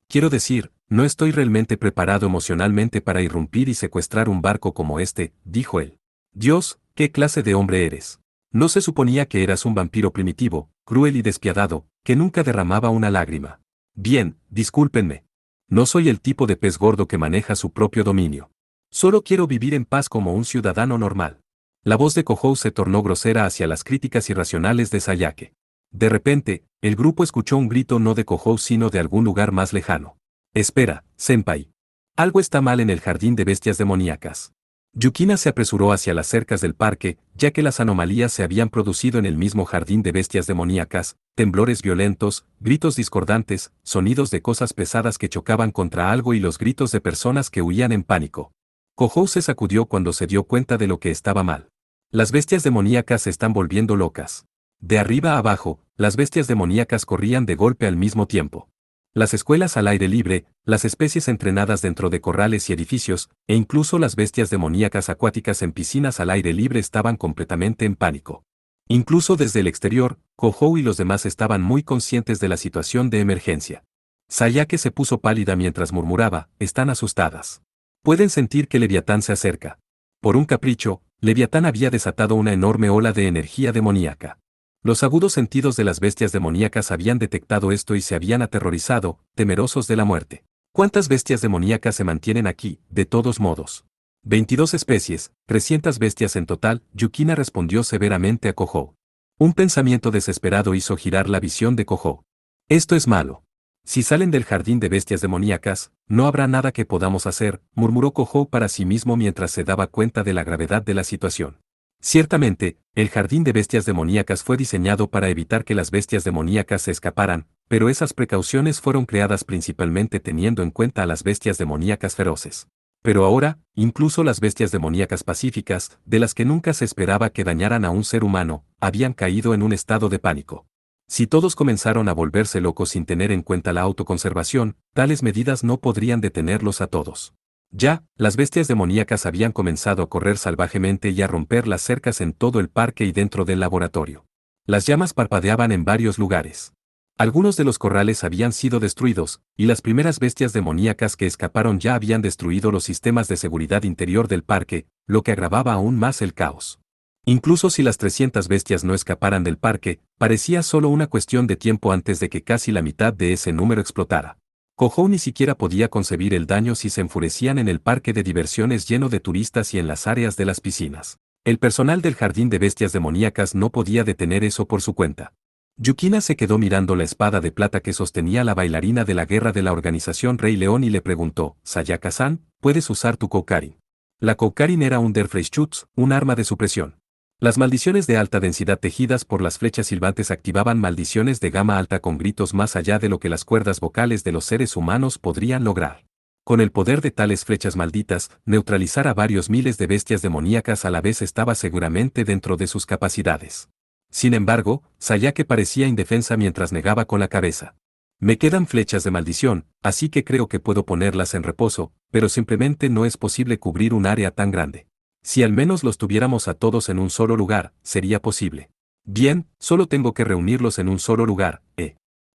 Quiero decir, no estoy realmente preparado emocionalmente para irrumpir y secuestrar un barco como este, dijo él. Dios, ¿qué clase de hombre eres? No se suponía que eras un vampiro primitivo, cruel y despiadado, que nunca derramaba una lágrima. Bien, discúlpenme. No soy el tipo de pez gordo que maneja su propio dominio. Solo quiero vivir en paz como un ciudadano normal. La voz de Kohou se tornó grosera hacia las críticas irracionales de Sayake. De repente, el grupo escuchó un grito no de Kohou sino de algún lugar más lejano. Espera, senpai. Algo está mal en el jardín de bestias demoníacas. Yukina se apresuró hacia las cercas del parque, ya que las anomalías se habían producido en el mismo jardín de bestias demoníacas, temblores violentos, gritos discordantes, sonidos de cosas pesadas que chocaban contra algo y los gritos de personas que huían en pánico. Kohou se sacudió cuando se dio cuenta de lo que estaba mal. Las bestias demoníacas se están volviendo locas. De arriba a abajo, las bestias demoníacas corrían de golpe al mismo tiempo. Las escuelas al aire libre, las especies entrenadas dentro de corrales y edificios, e incluso las bestias demoníacas acuáticas en piscinas al aire libre estaban completamente en pánico. Incluso desde el exterior, Kohou y los demás estaban muy conscientes de la situación de emergencia. Sayake se puso pálida mientras murmuraba, están asustadas. Pueden sentir que Leviatán se acerca. Por un capricho, Leviatán había desatado una enorme ola de energía demoníaca. Los agudos sentidos de las bestias demoníacas habían detectado esto y se habían aterrorizado, temerosos de la muerte. ¿Cuántas bestias demoníacas se mantienen aquí, de todos modos? 22 especies, 300 bestias en total, Yukina respondió severamente a Kohou. Un pensamiento desesperado hizo girar la visión de Kohou. Esto es malo. Si salen del jardín de bestias demoníacas, no habrá nada que podamos hacer, murmuró Kohou para sí mismo mientras se daba cuenta de la gravedad de la situación. Ciertamente, el jardín de bestias demoníacas fue diseñado para evitar que las bestias demoníacas se escaparan, pero esas precauciones fueron creadas principalmente teniendo en cuenta a las bestias demoníacas feroces. Pero ahora, incluso las bestias demoníacas pacíficas, de las que nunca se esperaba que dañaran a un ser humano, habían caído en un estado de pánico. Si todos comenzaron a volverse locos sin tener en cuenta la autoconservación, tales medidas no podrían detenerlos a todos. Ya, las bestias demoníacas habían comenzado a correr salvajemente y a romper las cercas en todo el parque y dentro del laboratorio. Las llamas parpadeaban en varios lugares. Algunos de los corrales habían sido destruidos, y las primeras bestias demoníacas que escaparon ya habían destruido los sistemas de seguridad interior del parque, lo que agravaba aún más el caos. Incluso si las 300 bestias no escaparan del parque, parecía solo una cuestión de tiempo antes de que casi la mitad de ese número explotara. Cojo ni siquiera podía concebir el daño si se enfurecían en el parque de diversiones lleno de turistas y en las áreas de las piscinas. El personal del jardín de bestias demoníacas no podía detener eso por su cuenta. Yukina se quedó mirando la espada de plata que sostenía la bailarina de la guerra de la organización Rey León y le preguntó, Sayaka-san, ¿puedes usar tu Koukarin? La Koukarin era un Derfleischutz, un arma de supresión. Las maldiciones de alta densidad tejidas por las flechas silbantes activaban maldiciones de gama alta con gritos más allá de lo que las cuerdas vocales de los seres humanos podrían lograr. Con el poder de tales flechas malditas, neutralizar a varios miles de bestias demoníacas a la vez estaba seguramente dentro de sus capacidades. Sin embargo, Sayake parecía indefensa mientras negaba con la cabeza. Me quedan flechas de maldición, así que creo que puedo ponerlas en reposo, pero simplemente no es posible cubrir un área tan grande. Si al menos los tuviéramos a todos en un solo lugar, sería posible. Bien, solo tengo que reunirlos en un solo lugar,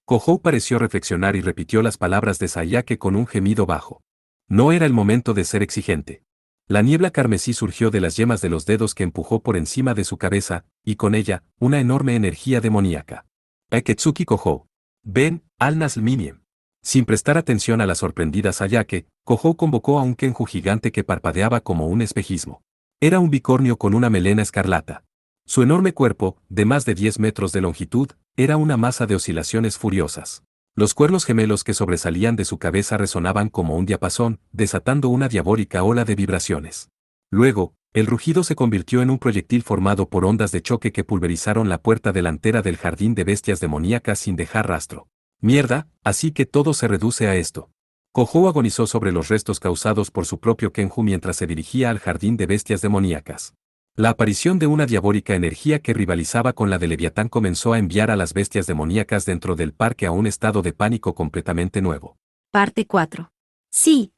Kohou pareció reflexionar y repitió las palabras de Sayake con un gemido bajo. No era el momento de ser exigente. La niebla carmesí surgió de las yemas de los dedos que empujó por encima de su cabeza, y con ella, una enorme energía demoníaca. Aketsuki Kohou. Ven, Al-Nasl Miniem. Sin prestar atención a la sorprendida Sayake, Kohou convocó a un Kenju gigante que parpadeaba como un espejismo. Era un bicornio con una melena escarlata. Su enorme cuerpo, de más de 10 metros de longitud, era una masa de oscilaciones furiosas. Los cuernos gemelos que sobresalían de su cabeza resonaban como un diapasón, desatando una diabólica ola de vibraciones. Luego, el rugido se convirtió en un proyectil formado por ondas de choque que pulverizaron la puerta delantera del jardín de bestias demoníacas sin dejar rastro. Mierda, así que todo se reduce a esto. Kohou agonizó sobre los restos causados por su propio Kenju mientras se dirigía al jardín de bestias demoníacas. La aparición de una diabólica energía que rivalizaba con la de Leviatán comenzó a enviar a las bestias demoníacas dentro del parque a un estado de pánico completamente nuevo. Parte 4. Sí,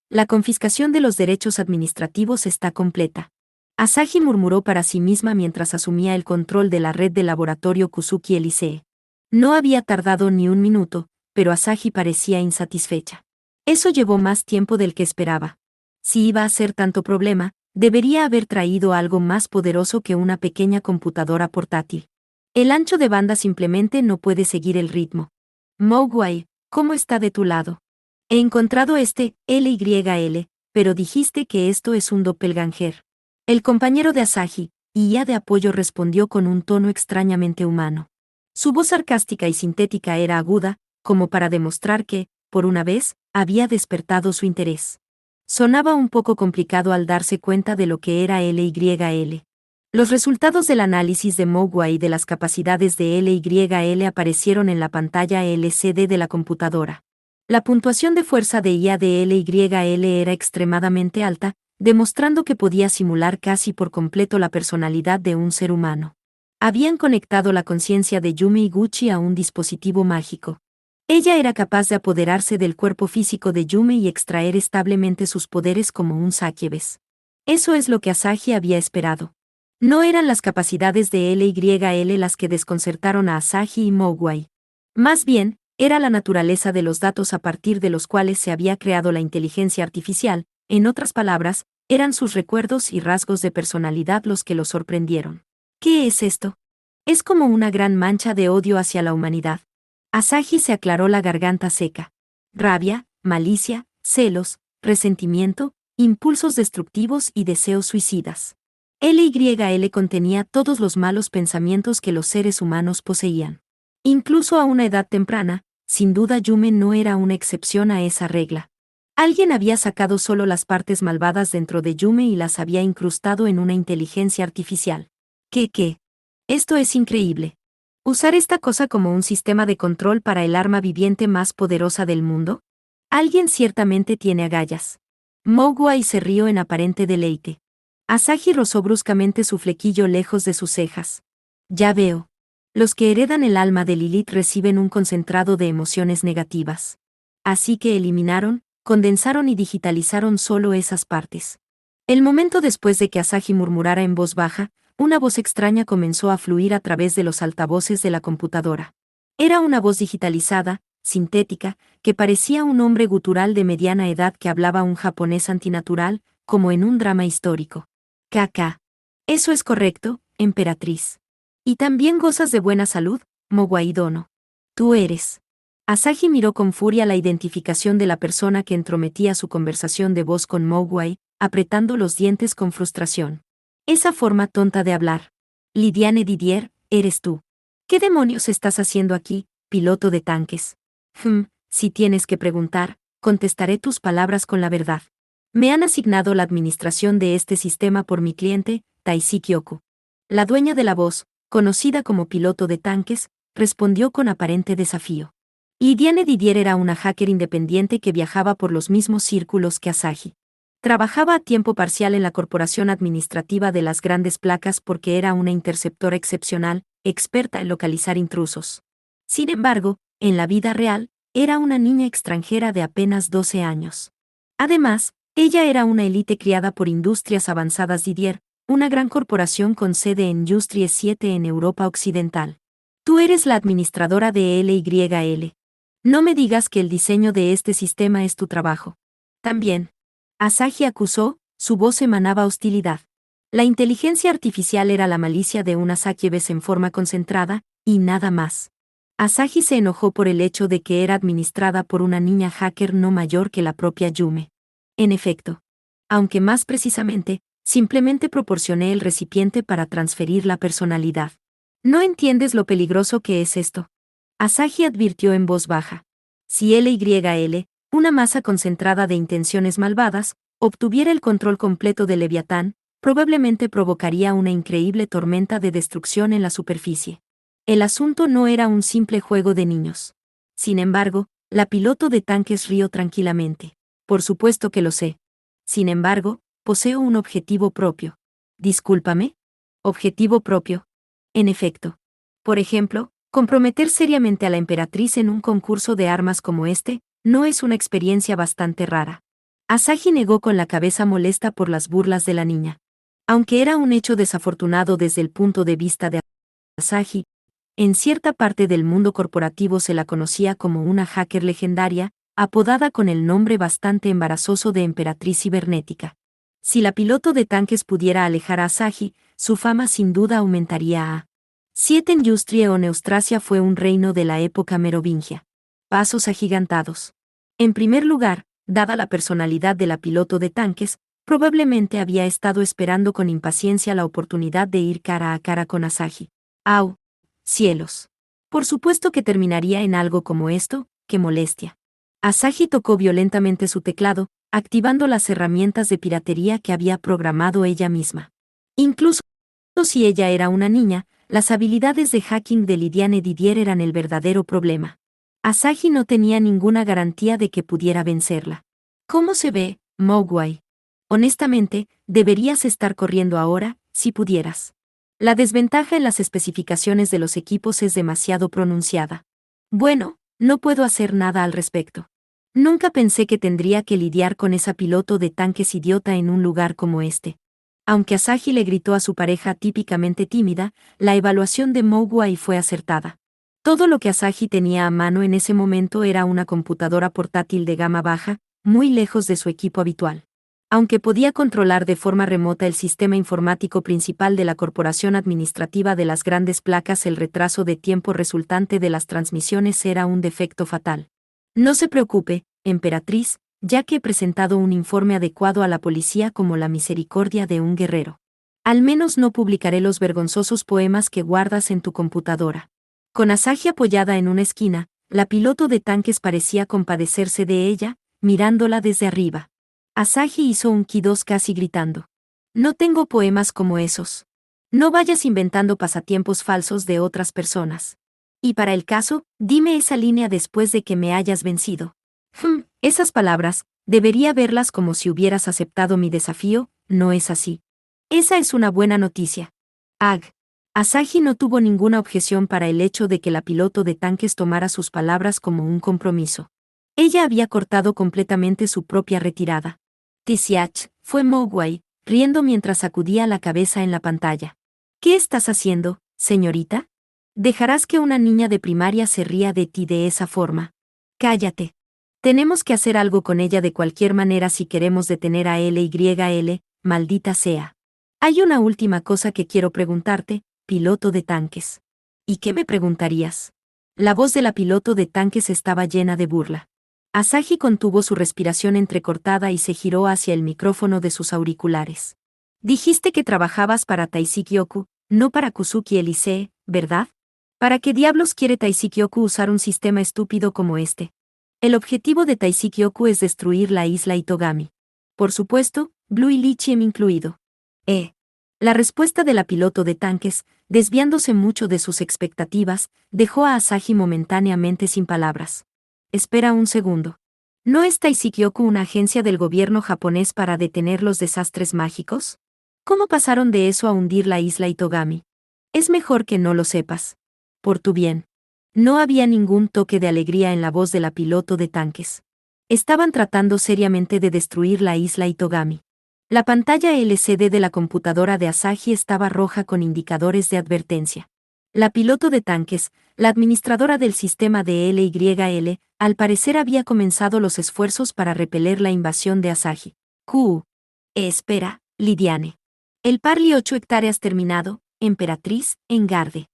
la confiscación de los derechos administrativos está completa. Asahi murmuró para sí misma mientras asumía el control de la red del laboratorio Kusuki Elisee. No había tardado ni un minuto, pero Asahi parecía insatisfecha. Eso llevó más tiempo del que esperaba. Si iba a ser tanto problema, debería haber traído algo más poderoso que una pequeña computadora portátil. El ancho de banda simplemente no puede seguir el ritmo. Mogwai, ¿cómo está de tu lado? He encontrado este, LYL, pero dijiste que esto es un doppelganger. El compañero de Asahi, IA de apoyo, respondió con un tono extrañamente humano. Su voz sarcástica y sintética era aguda, como para demostrar que, por una vez, había despertado su interés. Sonaba un poco complicado al darse cuenta de lo que era LYL. Los resultados del análisis de Mogwai y de las capacidades de LYL aparecieron en la pantalla LCD de la computadora. La puntuación de fuerza de IA de LYL era extremadamente alta, demostrando que podía simular casi por completo la personalidad de un ser humano. Habían conectado la conciencia de Yumi Iguchi a un dispositivo mágico. Ella era capaz de apoderarse del cuerpo físico de Yumi y extraer establemente sus poderes como un Succubus. Eso es lo que Asahi había esperado. No eran las capacidades de LYL las que desconcertaron a Asahi y Mogwai. Más bien, era la naturaleza de los datos a partir de los cuales se había creado la inteligencia artificial, en otras palabras, eran sus recuerdos y rasgos de personalidad los que los sorprendieron. ¿Qué es esto? Es como una gran mancha de odio hacia la humanidad. Asahi se aclaró la garganta seca. Rabia, malicia, celos, resentimiento, impulsos destructivos y deseos suicidas. LYL contenía todos los malos pensamientos que los seres humanos poseían. Incluso a una edad temprana, sin duda Yume no era una excepción a esa regla. Alguien había sacado solo las partes malvadas dentro de Yume y las había incrustado en una inteligencia artificial. ¿Qué? Esto es increíble. ¿Usar esta cosa como un sistema de control para el arma viviente más poderosa del mundo? Alguien ciertamente tiene agallas. Mowgli se rió en aparente deleite. Asahi rozó bruscamente su flequillo lejos de sus cejas. Ya veo. Los que heredan el alma de Lilith reciben un concentrado de emociones negativas. Así que eliminaron, condensaron y digitalizaron solo esas partes. El momento después de que Asahi murmurara en voz baja, una voz extraña comenzó a fluir a través de los altavoces de la computadora. Era una voz digitalizada, sintética, que parecía un hombre gutural de mediana edad que hablaba un japonés antinatural, como en un drama histórico. Kaka. Eso es correcto, emperatriz. ¿Y también gozas de buena salud, Mowgli Dono? Tú eres. Asahi miró con furia la identificación de la persona que entrometía su conversación de voz con Mowgli, apretando los dientes con frustración. Esa forma tonta de hablar. Lidiane Didier, eres tú. ¿Qué demonios estás haciendo aquí, piloto de tanques? Si tienes que preguntar, contestaré tus palabras con la verdad. Me han asignado la administración de este sistema por mi cliente, Taisiki Kyoku. La dueña de la voz, conocida como piloto de tanques, respondió con aparente desafío. Lidiane Didier era una hacker independiente que viajaba por los mismos círculos que Asahi. Trabajaba a tiempo parcial en la corporación administrativa de las grandes placas porque era una interceptora excepcional, experta en localizar intrusos. Sin embargo, en la vida real, era una niña extranjera de apenas 12 años. Además, ella era una élite criada por Industrias Avanzadas Didier, una gran corporación con sede en Industries 7 en Europa Occidental. Tú eres la administradora de LYL. No me digas que el diseño de este sistema es tu trabajo. También. Asahi acusó, su voz emanaba hostilidad. La inteligencia artificial era la malicia de una Sakiebes en forma concentrada, y nada más. Asahi se enojó por el hecho de que era administrada por una niña hacker no mayor que la propia Yume. En efecto. Aunque más precisamente, simplemente proporcioné el recipiente para transferir la personalidad. ¿No entiendes lo peligroso que es esto? Asahi advirtió en voz baja. Si LYL, una masa concentrada de intenciones malvadas, obtuviera el control completo de Leviatán, probablemente provocaría una increíble tormenta de destrucción en la superficie. El asunto no era un simple juego de niños. Sin embargo, la piloto de tanques rió tranquilamente. Por supuesto que lo sé. Sin embargo, poseo un objetivo propio. Discúlpame. ¿Objetivo propio? En efecto. Por ejemplo, comprometer seriamente a la emperatriz en un concurso de armas como este, no es una experiencia bastante rara. Asahi negó con la cabeza molesta por las burlas de la niña. Aunque era un hecho desafortunado desde el punto de vista de Asahi, en cierta parte del mundo corporativo se la conocía como una hacker legendaria, apodada con el nombre bastante embarazoso de emperatriz cibernética. Si la piloto de tanques pudiera alejar a Asahi, su fama sin duda aumentaría a 7. Industrie o Neustrasia fue un reino de la época merovingia. Pasos agigantados. En primer lugar, dada la personalidad de la piloto de tanques, probablemente había estado esperando con impaciencia la oportunidad de ir cara a cara con Asahi. ¡Au! ¡Cielos! Por supuesto que terminaría en algo como esto, ¡qué molestia! Asahi tocó violentamente su teclado, activando las herramientas de piratería que había programado ella misma. Incluso si ella era una niña, las habilidades de hacking de Lidiane Didier eran el verdadero problema. Asahi no tenía ninguna garantía de que pudiera vencerla. ¿Cómo se ve, Mowgli? Honestamente, deberías estar corriendo ahora, si pudieras. La desventaja en las especificaciones de los equipos es demasiado pronunciada. Bueno, no puedo hacer nada al respecto. Nunca pensé que tendría que lidiar con esa piloto de tanques idiota en un lugar como este. Aunque Asahi le gritó a su pareja típicamente tímida, la evaluación de Mowgli fue acertada. Todo lo que Asahi tenía a mano en ese momento era una computadora portátil de gama baja, muy lejos de su equipo habitual. Aunque podía controlar de forma remota el sistema informático principal de la Corporación Administrativa de las Grandes Placas, el retraso de tiempo resultante de las transmisiones era un defecto fatal. No se preocupe, emperatriz, ya que he presentado un informe adecuado a la policía como la misericordia de un guerrero. Al menos no publicaré los vergonzosos poemas que guardas en tu computadora. Con Asahi apoyada en una esquina, la piloto de tanques parecía compadecerse de ella, mirándola desde arriba. Asahi hizo un Ki-2 casi gritando. No tengo poemas como esos. No vayas inventando pasatiempos falsos de otras personas. Y para el caso, dime esa línea después de que me hayas vencido. Esas palabras, Debería verlas como si hubieras aceptado mi desafío, ¿no es así? Esa es una buena noticia. Ag. Asahi no tuvo ninguna objeción para el hecho de que la piloto de tanques tomara sus palabras como un compromiso. Ella había cortado completamente su propia retirada. Tisiach, fue Mowgli, riendo mientras sacudía la cabeza en la pantalla. ¿Qué estás haciendo, señorita? ¿Dejarás que una niña de primaria se ría de ti de esa forma? Cállate. Tenemos que hacer algo con ella de cualquier manera si queremos detener a LYL, maldita sea. Hay una última cosa que quiero preguntarte, piloto de tanques. ¿Y qué me preguntarías? La voz de la piloto de tanques estaba llena de burla. Asahi contuvo su respiración entrecortada y se giró hacia el micrófono de sus auriculares. Dijiste que trabajabas para Taisykyoku, no para Kusuki Elisee, ¿verdad? ¿Para qué diablos quiere Taisykyoku usar un sistema estúpido como este? El objetivo de Taisykyoku es destruir la isla Itogami. Por supuesto, Blue y Lichiem incluido. La respuesta de la piloto de tanques, desviándose mucho de sus expectativas, dejó a Asahi momentáneamente sin palabras. Espera un segundo. ¿No es Taisykyoku una agencia del gobierno japonés para detener los desastres mágicos? ¿Cómo pasaron de eso a hundir la isla Itogami? Es mejor que no lo sepas. Por tu bien. No había ningún toque de alegría en la voz de la piloto de tanques. Estaban tratando seriamente de destruir la isla Itogami. La pantalla LCD de la computadora de Asahi estaba roja con indicadores de advertencia. La piloto de tanques, la administradora del sistema de LYL, al parecer había comenzado los esfuerzos para repeler la invasión de Asahi. Espera, Lidiane. El parli 8 hectáreas terminado, emperatriz, en garde.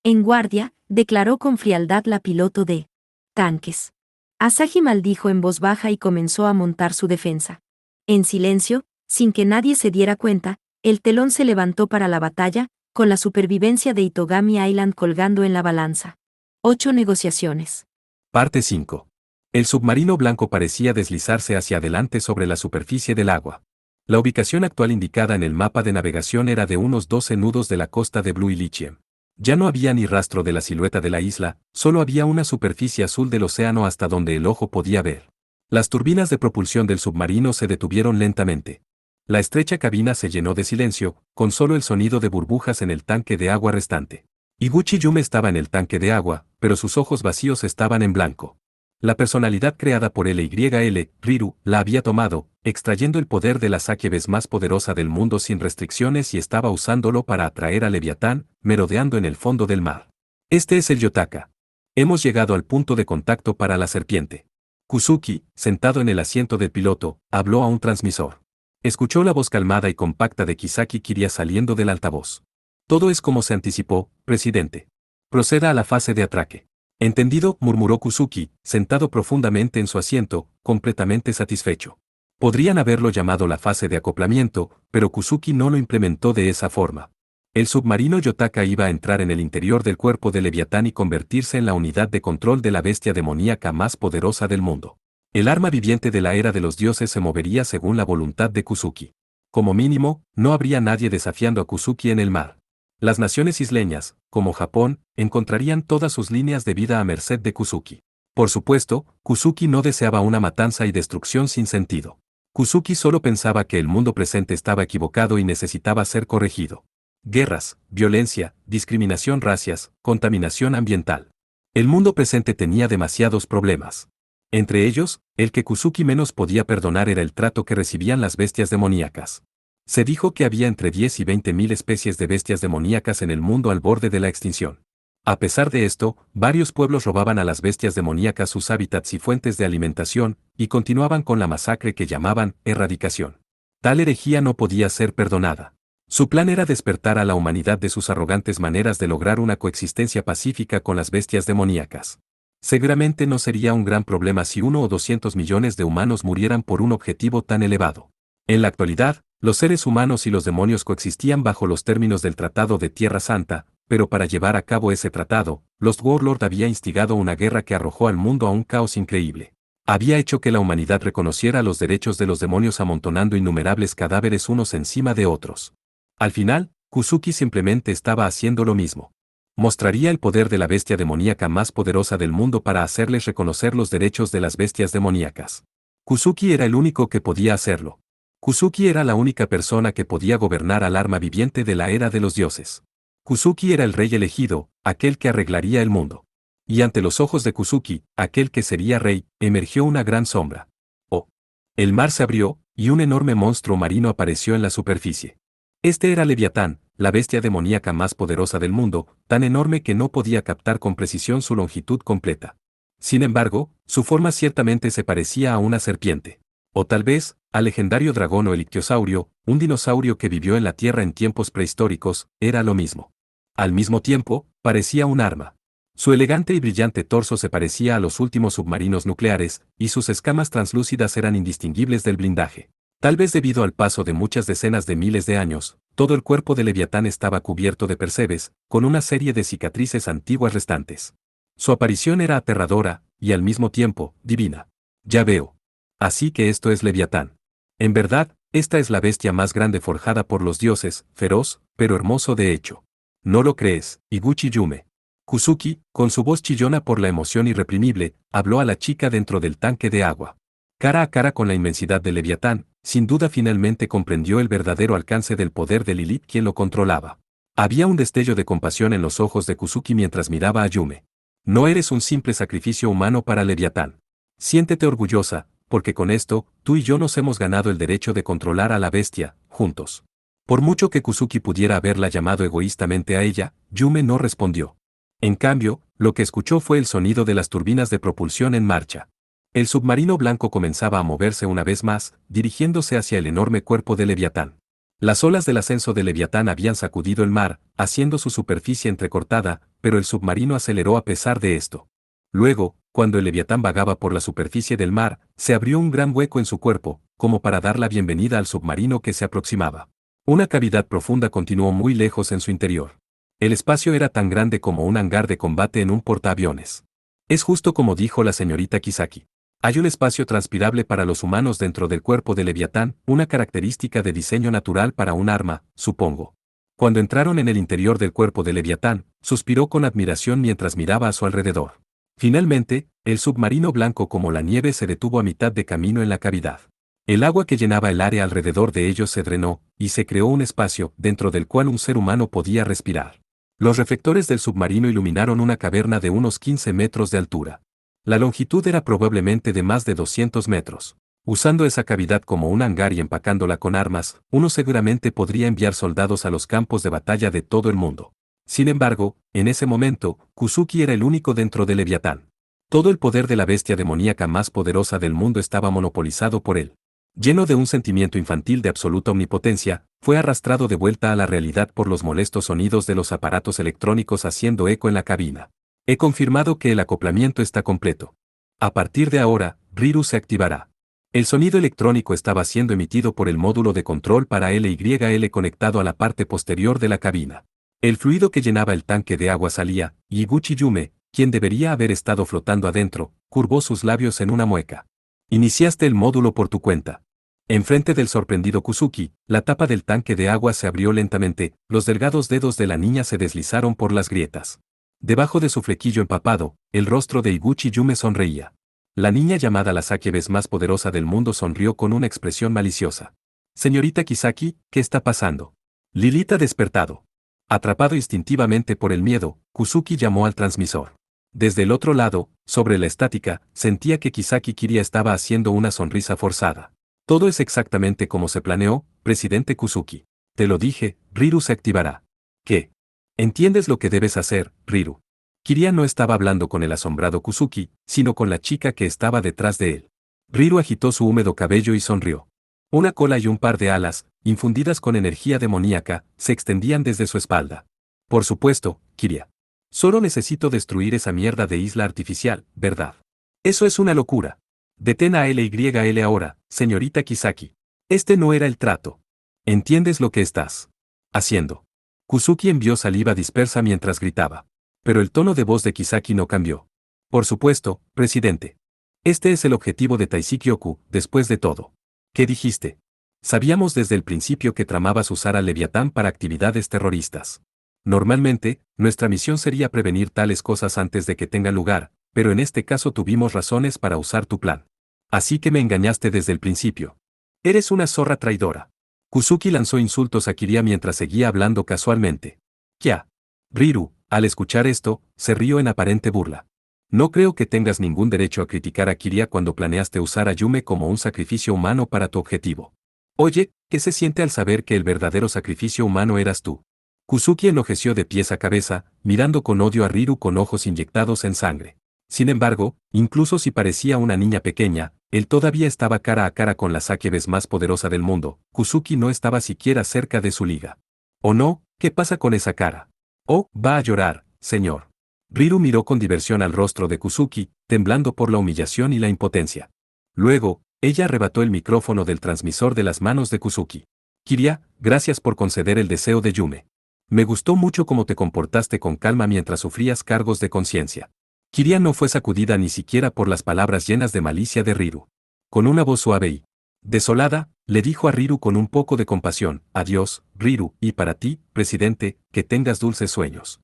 En guardia, declaró con frialdad la piloto de tanques. Asahi maldijo en voz baja y comenzó a montar su defensa. En silencio, sin que nadie se diera cuenta, el telón se levantó para la batalla, con la supervivencia de Itogami Island colgando en la balanza. 8 negociaciones. Parte 5. El submarino blanco parecía deslizarse hacia adelante sobre la superficie del agua. La ubicación actual indicada en el mapa de navegación era de unos 12 nudos de la costa de Blue Lichiem. Ya no había ni rastro de la silueta de la isla, solo había una superficie azul del océano hasta donde el ojo podía ver. Las turbinas de propulsión del submarino se detuvieron lentamente. La estrecha cabina se llenó de silencio, con solo el sonido de burbujas en el tanque de agua restante. Iguchi Yume estaba en el tanque de agua, pero sus ojos vacíos estaban en blanco. La personalidad creada por LYL, Riru, la había tomado, extrayendo el poder de la Sakebes más poderosa del mundo sin restricciones y estaba usándolo para atraer a Leviatán, merodeando en el fondo del mar. Este es el Yotaka. Hemos llegado al punto de contacto para la serpiente. Kusuki, sentado en el asiento del piloto, habló a un transmisor. Escuchó la voz calmada y compacta de Kisaki Kiria saliendo del altavoz. Todo es como se anticipó, presidente. Proceda a la fase de atraque. Entendido, murmuró Kusuki, sentado profundamente en su asiento, completamente satisfecho. Podrían haberlo llamado la fase de acoplamiento, pero Kusuki no lo implementó de esa forma. El submarino Yotaka iba a entrar en el interior del cuerpo de Leviatán y convertirse en la unidad de control de la bestia demoníaca más poderosa del mundo. El arma viviente de la era de los dioses se movería según la voluntad de Kusuki. Como mínimo, no habría nadie desafiando a Kusuki en el mar. Las naciones isleñas, como Japón, encontrarían todas sus líneas de vida a merced de Kusuki. Por supuesto, Kusuki no deseaba una matanza y destrucción sin sentido. Kusuki solo pensaba que el mundo presente estaba equivocado y necesitaba ser corregido. Guerras, violencia, discriminación racias, contaminación ambiental. El mundo presente tenía demasiados problemas. Entre ellos, el que Kusuki menos podía perdonar era el trato que recibían las bestias demoníacas. Se dijo que había entre 10 y 20 mil especies de bestias demoníacas en el mundo al borde de la extinción. A pesar de esto, varios pueblos robaban a las bestias demoníacas sus hábitats y fuentes de alimentación, y continuaban con la masacre que llamaban erradicación. Tal herejía no podía ser perdonada. Su plan era despertar a la humanidad de sus arrogantes maneras de lograr una coexistencia pacífica con las bestias demoníacas. Seguramente no sería un gran problema si 1 o 200 millones de humanos murieran por un objetivo tan elevado. En la actualidad, los seres humanos y los demonios coexistían bajo los términos del Tratado de Tierra Santa, pero para llevar a cabo ese tratado, los Warlord había instigado una guerra que arrojó al mundo a un caos increíble. Había hecho que la humanidad reconociera los derechos de los demonios amontonando innumerables cadáveres unos encima de otros. Al final, Kusuki simplemente estaba haciendo lo mismo. Mostraría el poder de la bestia demoníaca más poderosa del mundo para hacerles reconocer los derechos de las bestias demoníacas. Kuzuki era el único que podía hacerlo. Kuzuki era la única persona que podía gobernar al arma viviente de la era de los dioses. Kuzuki era el rey elegido, aquel que arreglaría el mundo. Y ante los ojos de Kuzuki, aquel que sería rey, emergió una gran sombra. Oh. El mar se abrió, y un enorme monstruo marino apareció en la superficie. Este era Leviatán, la bestia demoníaca más poderosa del mundo, tan enorme que no podía captar con precisión su longitud completa. Sin embargo, su forma ciertamente se parecía a una serpiente. O tal vez, al legendario dragón o el ictiosaurio, un dinosaurio que vivió en la Tierra en tiempos prehistóricos, era lo mismo. Al mismo tiempo, parecía un arma. Su elegante y brillante torso se parecía a los últimos submarinos nucleares, y sus escamas translúcidas eran indistinguibles del blindaje. Tal vez debido al paso de muchas decenas de miles de años, todo el cuerpo de Leviatán estaba cubierto de percebes, con una serie de cicatrices antiguas restantes. Su aparición era aterradora, y al mismo tiempo, divina. Ya veo. Así que esto es Leviatán. En verdad, esta es la bestia más grande forjada por los dioses, feroz, pero hermoso de hecho. ¿No lo crees, Iguchi Yume? Kuzuki, con su voz chillona por la emoción irreprimible, habló a la chica dentro del tanque de agua. Cara a cara con la inmensidad de Leviatán, sin duda finalmente comprendió el verdadero alcance del poder de Lilith quien lo controlaba. Había un destello de compasión en los ojos de Kuzuki mientras miraba a Yume. No eres un simple sacrificio humano para Leviatán. Siéntete orgullosa, porque con esto, tú y yo nos hemos ganado el derecho de controlar a la bestia, juntos. Por mucho que Kuzuki pudiera haberla llamado egoístamente a ella, Yume no respondió. En cambio, lo que escuchó fue el sonido de las turbinas de propulsión en marcha. El submarino blanco comenzaba a moverse una vez más, dirigiéndose hacia el enorme cuerpo de Leviatán. Las olas del ascenso de Leviatán habían sacudido el mar, haciendo su superficie entrecortada, pero el submarino aceleró a pesar de esto. Luego, cuando el Leviatán vagaba por la superficie del mar, se abrió un gran hueco en su cuerpo, como para dar la bienvenida al submarino que se aproximaba. Una cavidad profunda continuó muy lejos en su interior. El espacio era tan grande como un hangar de combate en un portaaviones. Es justo como dijo la señorita Kisaki. Hay un espacio transpirable para los humanos dentro del cuerpo de Leviatán, una característica de diseño natural para un arma, supongo. Cuando entraron en el interior del cuerpo de Leviatán, suspiró con admiración mientras miraba a su alrededor. Finalmente, el submarino blanco como la nieve se detuvo a mitad de camino en la cavidad. El agua que llenaba el área alrededor de ellos se drenó, y se creó un espacio dentro del cual un ser humano podía respirar. Los reflectores del submarino iluminaron una caverna de unos 15 metros de altura. La longitud era probablemente de más de 200 metros. Usando esa cavidad como un hangar y empacándola con armas, uno seguramente podría enviar soldados a los campos de batalla de todo el mundo. Sin embargo, en ese momento, Kuzuki era el único dentro de Leviatán. Todo el poder de la bestia demoníaca más poderosa del mundo estaba monopolizado por él. Lleno de un sentimiento infantil de absoluta omnipotencia, fue arrastrado de vuelta a la realidad por los molestos sonidos de los aparatos electrónicos haciendo eco en la cabina. He confirmado que el acoplamiento está completo. A partir de ahora, Riru se activará. El sonido electrónico estaba siendo emitido por el módulo de control para LYL conectado a la parte posterior de la cabina. El fluido que llenaba el tanque de agua salía, y Iguchi Yume, quien debería haber estado flotando adentro, curvó sus labios en una mueca. Iniciaste el módulo por tu cuenta. Enfrente del sorprendido Kuzuki, la tapa del tanque de agua se abrió lentamente, los delgados dedos de la niña se deslizaron por las grietas. Debajo de su flequillo empapado, el rostro de Iguchi Yume sonreía. La niña llamada la Sakebes más poderosa del mundo sonrió con una expresión maliciosa. Señorita Kisaki, ¿qué está pasando? Lilith ha despertado. Atrapado instintivamente por el miedo, Kuzuki llamó al transmisor. Desde el otro lado, sobre la estática, sentía que Kisaki Kiria estaba haciendo una sonrisa forzada. Todo es exactamente como se planeó, presidente Kuzuki. Te lo dije, Riru se activará. ¿Qué? ¿Entiendes lo que debes hacer, Riru? Kiria no estaba hablando con el asombrado Kuzuki, sino con la chica que estaba detrás de él. Riru agitó su húmedo cabello y sonrió. Una cola y un par de alas, infundidas con energía demoníaca, se extendían desde su espalda. Por supuesto, Kiria. Solo necesito destruir esa mierda de isla artificial, ¿verdad? Eso es una locura. Detén a LYL ahora, señorita Kisaki. Este no era el trato. ¿Entiendes lo que estás haciendo? Kuzuki envió saliva dispersa mientras gritaba. Pero el tono de voz de Kisaki no cambió. Por supuesto, presidente. Este es el objetivo de Taisykyoku, después de todo. ¿Qué dijiste? Sabíamos desde el principio que tramabas usar al Leviatán para actividades terroristas. Normalmente, nuestra misión sería prevenir tales cosas antes de que tengan lugar, pero en este caso tuvimos razones para usar tu plan. Así que me engañaste desde el principio. Eres una zorra traidora. Kusuki lanzó insultos a Kiria mientras seguía hablando casualmente. Kia. Riru, al escuchar esto, se rió en aparente burla. No creo que tengas ningún derecho a criticar a Kiria cuando planeaste usar a Yume como un sacrificio humano para tu objetivo. Oye, ¿qué se siente al saber que el verdadero sacrificio humano eras tú? Kusuki enlojeció de pies a cabeza, mirando con odio a Riru con ojos inyectados en sangre. Sin embargo, incluso si parecía una niña pequeña, él todavía estaba cara a cara con la Sakebes más poderosa del mundo. Kusuki no estaba siquiera cerca de su liga. ¿O no? ¿Qué pasa con esa cara? Oh, va a llorar, señor. Riru miró con diversión al rostro de Kusuki, temblando por la humillación y la impotencia. Luego, ella arrebató el micrófono del transmisor de las manos de Kusuki. Kiria, gracias por conceder el deseo de Yume. Me gustó mucho cómo te comportaste con calma mientras sufrías cargos de conciencia. Kiria no fue sacudida ni siquiera por las palabras llenas de malicia de Riru. Con una voz suave y desolada, le dijo a Riru con un poco de compasión, adiós, Riru, y para ti, presidente, que tengas dulces sueños.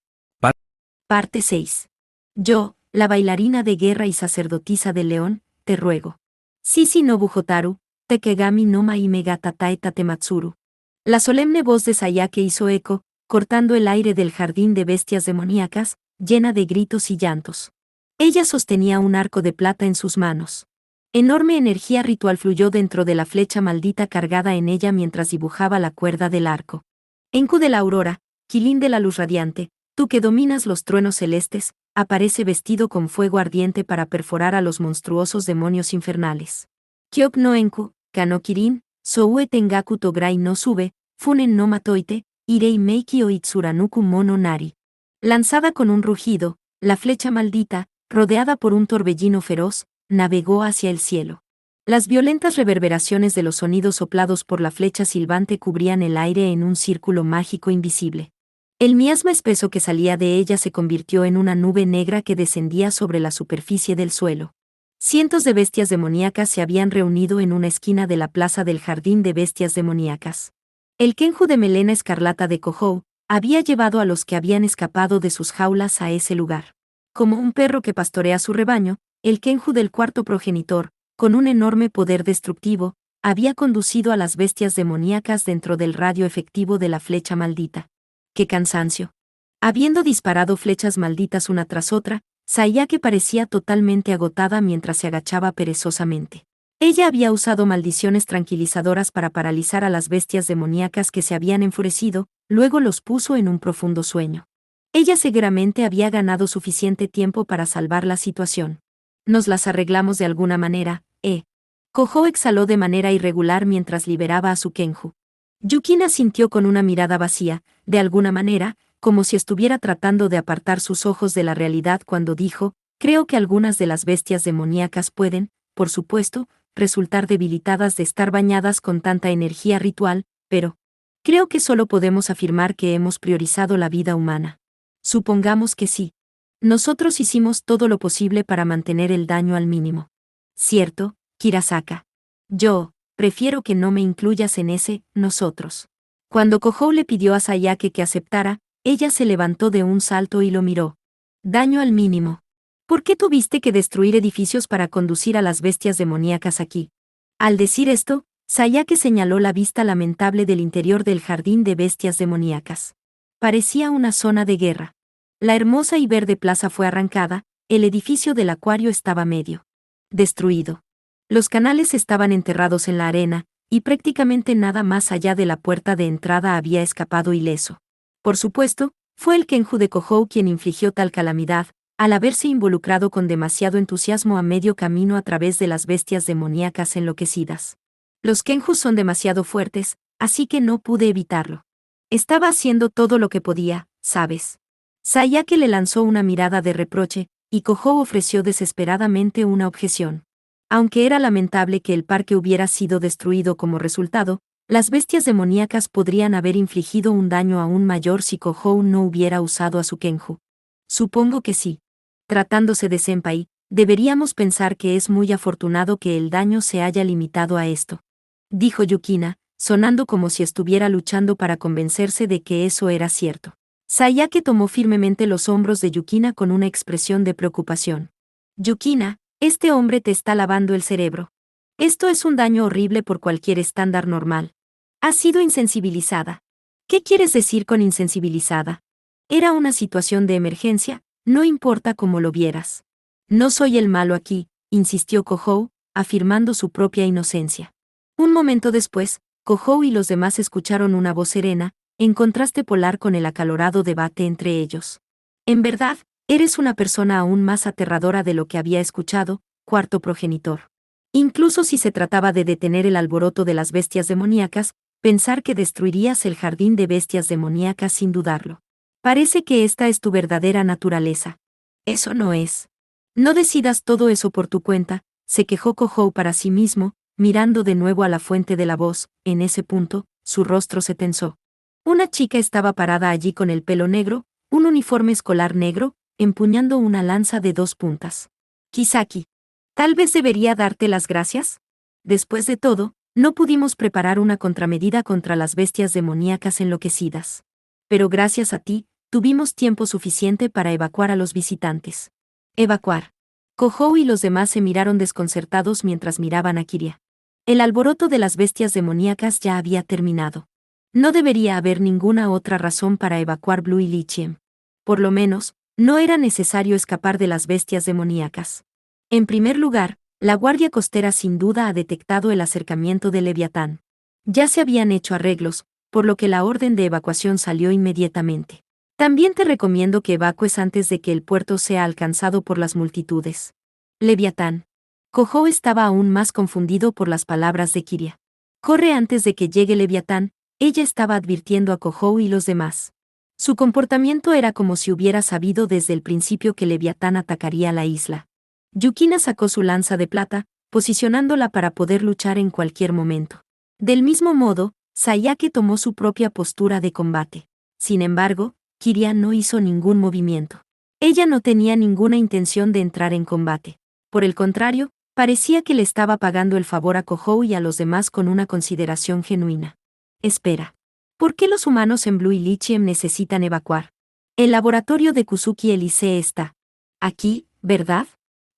Parte 6. Yo, la bailarina de guerra y sacerdotisa del león, te ruego. Sisi no Bujotaru, Tekegami no Maime gata taeta tematsuru. La solemne voz de Sayake hizo eco, cortando el aire del jardín de bestias demoníacas, llena de gritos y llantos. Ella sostenía un arco de plata en sus manos. Enorme energía ritual fluyó dentro de la flecha maldita cargada en ella mientras dibujaba la cuerda del arco. Enku de la aurora, Quilín de la luz radiante, tú que dominas los truenos celestes, aparece vestido con fuego ardiente para perforar a los monstruosos demonios infernales. Kyok no Enku, Kano Kirin, Soue Tengaku Tograi no Sube, Funen no Matoite, Irei Meiki o Itsuranuku Mono Nari. Lanzada con un rugido, la flecha maldita, rodeada por un torbellino feroz, navegó hacia el cielo. Las violentas reverberaciones de los sonidos soplados por la flecha silbante cubrían el aire en un círculo mágico invisible. El miasma espeso que salía de ella se convirtió en una nube negra que descendía sobre la superficie del suelo. Cientos de bestias demoníacas se habían reunido en una esquina de la plaza del jardín de bestias demoníacas. El Kenju de melena escarlata de Kohou había llevado a los que habían escapado de sus jaulas a ese lugar. Como un perro que pastorea su rebaño, el Kenju del cuarto progenitor, con un enorme poder destructivo, había conducido a las bestias demoníacas dentro del radio efectivo de la flecha maldita. ¡Qué cansancio! Habiendo disparado flechas malditas una tras otra, Sayake parecía totalmente agotada mientras se agachaba perezosamente. Ella había usado maldiciones tranquilizadoras para paralizar a las bestias demoníacas que se habían enfurecido, luego los puso en un profundo sueño. Ella seguramente había ganado suficiente tiempo para salvar la situación. Nos las arreglamos de alguna manera, ¿eh? Kohou exhaló de manera irregular mientras liberaba a su Kenju. Yukina sintió con una mirada vacía, de alguna manera, como si estuviera tratando de apartar sus ojos de la realidad cuando dijo, creo que algunas de las bestias demoníacas pueden, por supuesto, resultar debilitadas de estar bañadas con tanta energía ritual, pero creo que solo podemos afirmar que hemos priorizado la vida humana. Supongamos que sí. Nosotros hicimos todo lo posible para mantener el daño al mínimo. ¿Cierto, Kirasaka? Yo prefiero que no me incluyas en ese nosotros. Cuando Kohou le pidió a Sayake que aceptara, ella se levantó de un salto y lo miró. Daño al mínimo. ¿Por qué tuviste que destruir edificios para conducir a las bestias demoníacas aquí? Al decir esto, Sayake señaló la vista lamentable del interior del jardín de bestias demoníacas. Parecía una zona de guerra. La hermosa y verde plaza fue arrancada, el edificio del acuario estaba medio destruido. Los canales estaban enterrados en la arena, y prácticamente nada más allá de la puerta de entrada había escapado ileso. Por supuesto, fue el Kenju de Kohou quien infligió tal calamidad, al haberse involucrado con demasiado entusiasmo a medio camino a través de las bestias demoníacas enloquecidas. Los Kenjus son demasiado fuertes, así que no pude evitarlo. Estaba haciendo todo lo que podía, ¿sabes? Sayake le lanzó una mirada de reproche, y Kohou ofreció desesperadamente una objeción. Aunque era lamentable que el parque hubiera sido destruido como resultado, las bestias demoníacas podrían haber infligido un daño aún mayor si Kohou no hubiera usado a su Kenju. Supongo que sí. Tratándose de Senpai, deberíamos pensar que es muy afortunado que el daño se haya limitado a esto. Dijo Yukina, sonando como si estuviera luchando para convencerse de que eso era cierto. Sayake tomó firmemente los hombros de Yukina con una expresión de preocupación. Yukina, este hombre te está lavando el cerebro. Esto es un daño horrible por cualquier estándar normal. Has sido insensibilizada. ¿Qué quieres decir con insensibilizada? Era una situación de emergencia, no importa cómo lo vieras. No soy el malo aquí, insistió Kohou, afirmando su propia inocencia. Un momento después, Kohou y los demás escucharon una voz serena, en contraste polar con el acalorado debate entre ellos. En verdad, eres una persona aún más aterradora de lo que había escuchado, cuarto progenitor. Incluso si se trataba de detener el alboroto de las bestias demoníacas, pensar que destruirías el jardín de bestias demoníacas sin dudarlo. Parece que esta es tu verdadera naturaleza. Eso no es. No decidas todo eso por tu cuenta, se quejó Kohou para sí mismo, mirando de nuevo a la fuente de la voz. En ese punto, su rostro se tensó. Una chica estaba parada allí con el pelo negro, un uniforme escolar negro, empuñando una lanza de 2 puntas. Kisaki. Tal vez debería darte las gracias. Después de todo, no pudimos preparar una contramedida contra las bestias demoníacas enloquecidas. Pero gracias a ti, tuvimos tiempo suficiente para evacuar a los visitantes. Evacuar. Kohou y los demás se miraron desconcertados mientras miraban a Kiria. El alboroto de las bestias demoníacas ya había terminado. No debería haber ninguna otra razón para evacuar Blue y Lichiem. Por lo menos, no era necesario escapar de las bestias demoníacas. En primer lugar, la Guardia Costera sin duda ha detectado el acercamiento del Leviatán. Ya se habían hecho arreglos, por lo que la orden de evacuación salió inmediatamente. También te recomiendo que evacúes antes de que el puerto sea alcanzado por las multitudes. Leviatán. Kohou estaba aún más confundido por las palabras de Kiria. Corre antes de que llegue Leviatán, ella estaba advirtiendo a Kohou y los demás. Su comportamiento era como si hubiera sabido desde el principio que Leviatán atacaría la isla. Yukina sacó su lanza de plata, posicionándola para poder luchar en cualquier momento. Del mismo modo, Sayake tomó su propia postura de combate. Sin embargo, Kiria no hizo ningún movimiento. Ella no tenía ninguna intención de entrar en combate. Por el contrario, parecía que le estaba pagando el favor a Kohou y a los demás con una consideración genuina. Espera. ¿Por qué los humanos en Blue y Lichiem necesitan evacuar? El laboratorio de Kusuki Elise está aquí, ¿verdad?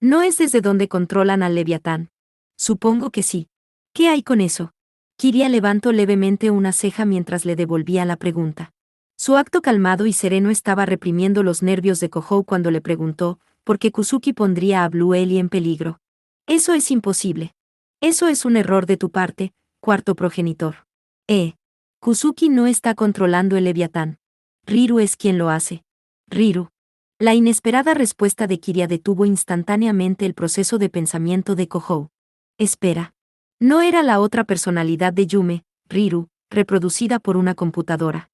No es desde donde controlan al Leviatán. Supongo que sí. ¿Qué hay con eso? Kiria levantó levemente una ceja mientras le devolvía la pregunta. Su acto calmado y sereno estaba reprimiendo los nervios de Kohou cuando le preguntó, ¿por qué Kusuki pondría a Blue Ellie en peligro? Eso es imposible. Eso es un error de tu parte, cuarto progenitor. Kusuki no está controlando el Leviatán. Riru es quien lo hace. Riru. La inesperada respuesta de Kiria detuvo instantáneamente el proceso de pensamiento de Kohou. Espera. No era la otra personalidad de Yume, Riru, reproducida por una computadora.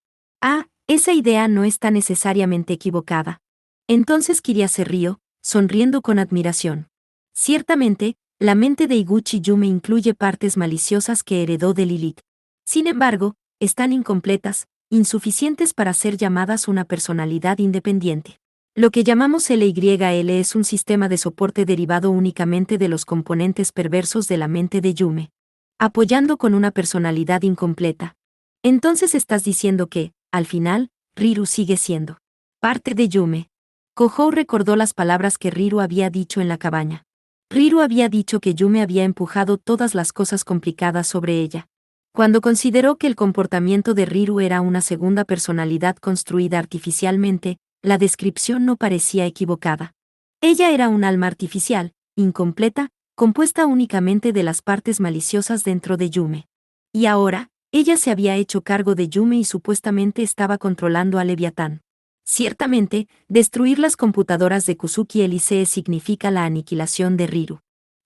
Esa idea no está necesariamente equivocada. Entonces Kiria se rió, sonriendo con admiración. Ciertamente, la mente de Iguchi Yume incluye partes maliciosas que heredó de Lilith. Sin embargo, están incompletas, insuficientes para ser llamadas una personalidad independiente. Lo que llamamos LYL es un sistema de soporte derivado únicamente de los componentes perversos de la mente de Yume, apoyando con una personalidad incompleta. Entonces estás diciendo que, al final, Riru sigue siendo parte de Yume. Kohou recordó las palabras que Riru había dicho en la cabaña. Riru había dicho que Yume había empujado todas las cosas complicadas sobre ella. Cuando consideró que el comportamiento de Riru era una segunda personalidad construida artificialmente, la descripción no parecía equivocada. Ella era un alma artificial, incompleta, compuesta únicamente de las partes maliciosas dentro de Yume. Y ahora, ella se había hecho cargo de Yume y supuestamente estaba controlando a Leviatán. Ciertamente, destruir las computadoras de Kusuki Elise significa la aniquilación de Riru.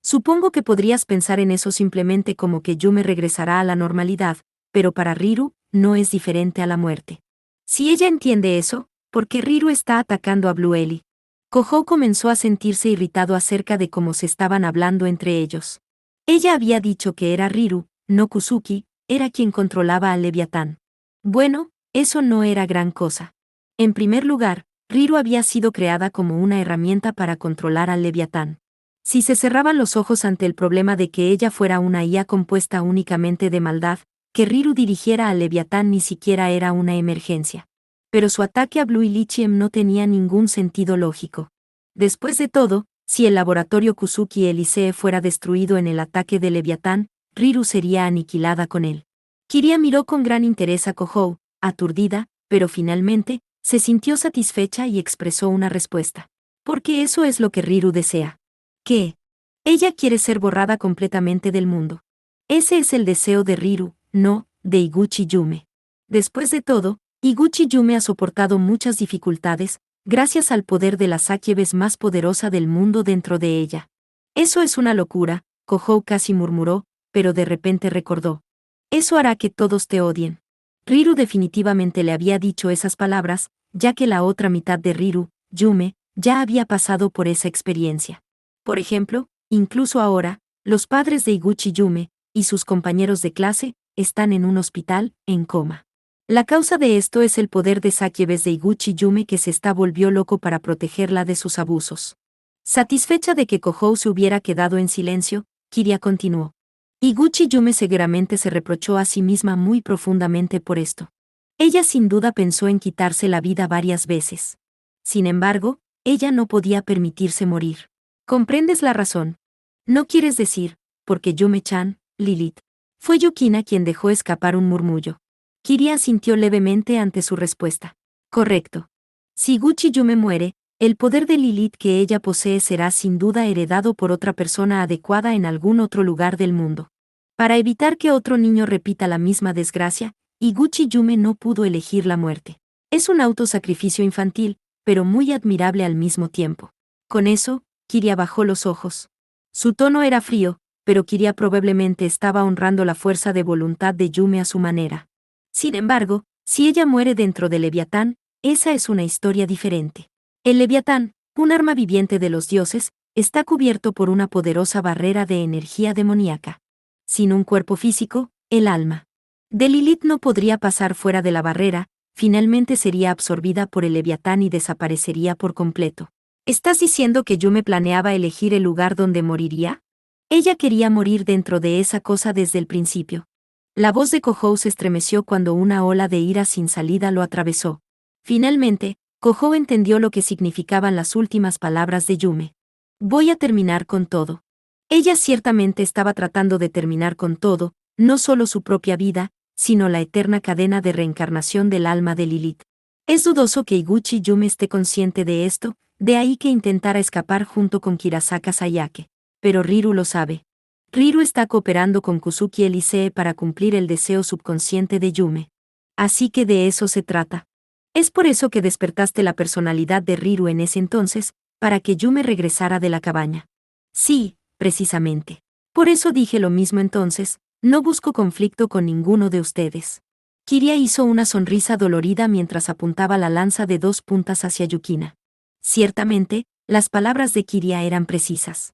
Supongo que podrías pensar en eso simplemente como que Yume regresará a la normalidad, pero para Riru, no es diferente a la muerte. Si ella entiende eso, ¿por qué Riru está atacando a Blue Ellie? Kohou comenzó a sentirse irritado acerca de cómo se estaban hablando entre ellos. Ella había dicho que era Riru, no Kusuki, era quien controlaba al Leviatán. Bueno, eso no era gran cosa. En primer lugar, Riru había sido creada como una herramienta para controlar al Leviatán. Si se cerraban los ojos ante el problema de que ella fuera una IA compuesta únicamente de maldad, que Riru dirigiera al Leviatán ni siquiera era una emergencia. Pero su ataque a Blue y Lichiem no tenía ningún sentido lógico. Después de todo, Si el laboratorio Kusuki Elisee fuera destruido en el ataque de Leviatán, Riru sería aniquilada con él. Kiria miró con gran interés a Kohou, aturdida, pero finalmente, se sintió satisfecha y expresó una respuesta. Porque eso es lo que Riru desea. ¿Qué? Ella quiere ser borrada completamente del mundo. Ese es el deseo de Riru, no, de Iguchi Yume. Después de todo, Iguchi Yume ha soportado muchas dificultades, gracias al poder de la Sakyebes más poderosa del mundo dentro de ella. Eso es una locura, Kohou casi murmuró, pero de repente recordó. Eso hará que todos te odien. Riru definitivamente le había dicho esas palabras, ya que la otra mitad de Riru, Yume, ya había pasado por esa experiencia. Por ejemplo, incluso ahora, los padres de Iguchi Yume, y sus compañeros de clase, están en un hospital, en coma. La causa de esto es el poder de Sakyebes de Iguchi Yume que volvió loco para protegerla de sus abusos. Satisfecha de que Kohou se hubiera quedado en silencio, Kiria continuó. Iguchi Yume seguramente se reprochó a sí misma muy profundamente por esto. Ella sin duda pensó en quitarse la vida varias veces. Sin embargo, ella no podía permitirse morir. ¿Comprendes la razón? No quieres decir, porque Yume-chan, Lilith. Fue Yukina quien dejó escapar un murmullo. Kiria sintió levemente ante su respuesta. Correcto. Si Iguchi Yume muere, el poder de Lilith que ella posee será sin duda heredado por otra persona adecuada en algún otro lugar del mundo. Para evitar que otro niño repita la misma desgracia, Iguchi Yume no pudo elegir la muerte. Es un autosacrificio infantil, pero muy admirable al mismo tiempo. Con eso, Kiria bajó los ojos. Su tono era frío, pero Kiria probablemente estaba honrando la fuerza de voluntad de Yume a su manera. Sin embargo, si ella muere dentro de Leviatán, esa es una historia diferente. El Leviatán, un arma viviente de los dioses, está cubierto por una poderosa barrera de energía demoníaca. Sin un cuerpo físico, el alma de Lilith no podría pasar fuera de la barrera, finalmente sería absorbida por el Leviatán y desaparecería por completo. ¿Estás diciendo que Yume planeaba elegir el lugar donde moriría? Ella quería morir dentro de esa cosa desde el principio. La voz de Kohou se estremeció cuando una ola de ira sin salida lo atravesó. Finalmente, Kohou entendió lo que significaban las últimas palabras de Yume. Voy a terminar con todo. Ella ciertamente estaba tratando de terminar con todo, no solo su propia vida, sino la eterna cadena de reencarnación del alma de Lilith. Es dudoso que Iguchi Yume esté consciente de esto, de ahí que intentara escapar junto con Kirasaka Sayake. Pero Riru lo sabe. Riru está cooperando con Kusuki Elisee para cumplir el deseo subconsciente de Yume. Así que de eso se trata. Es por eso que despertaste la personalidad de Riru en ese entonces, para que Yume regresara de la cabaña. Sí, precisamente. Por eso dije lo mismo entonces, no busco conflicto con ninguno de ustedes. Kiria hizo una sonrisa dolorida mientras apuntaba la lanza de 2 puntas hacia Yukina. Ciertamente, las palabras de Kiria eran precisas.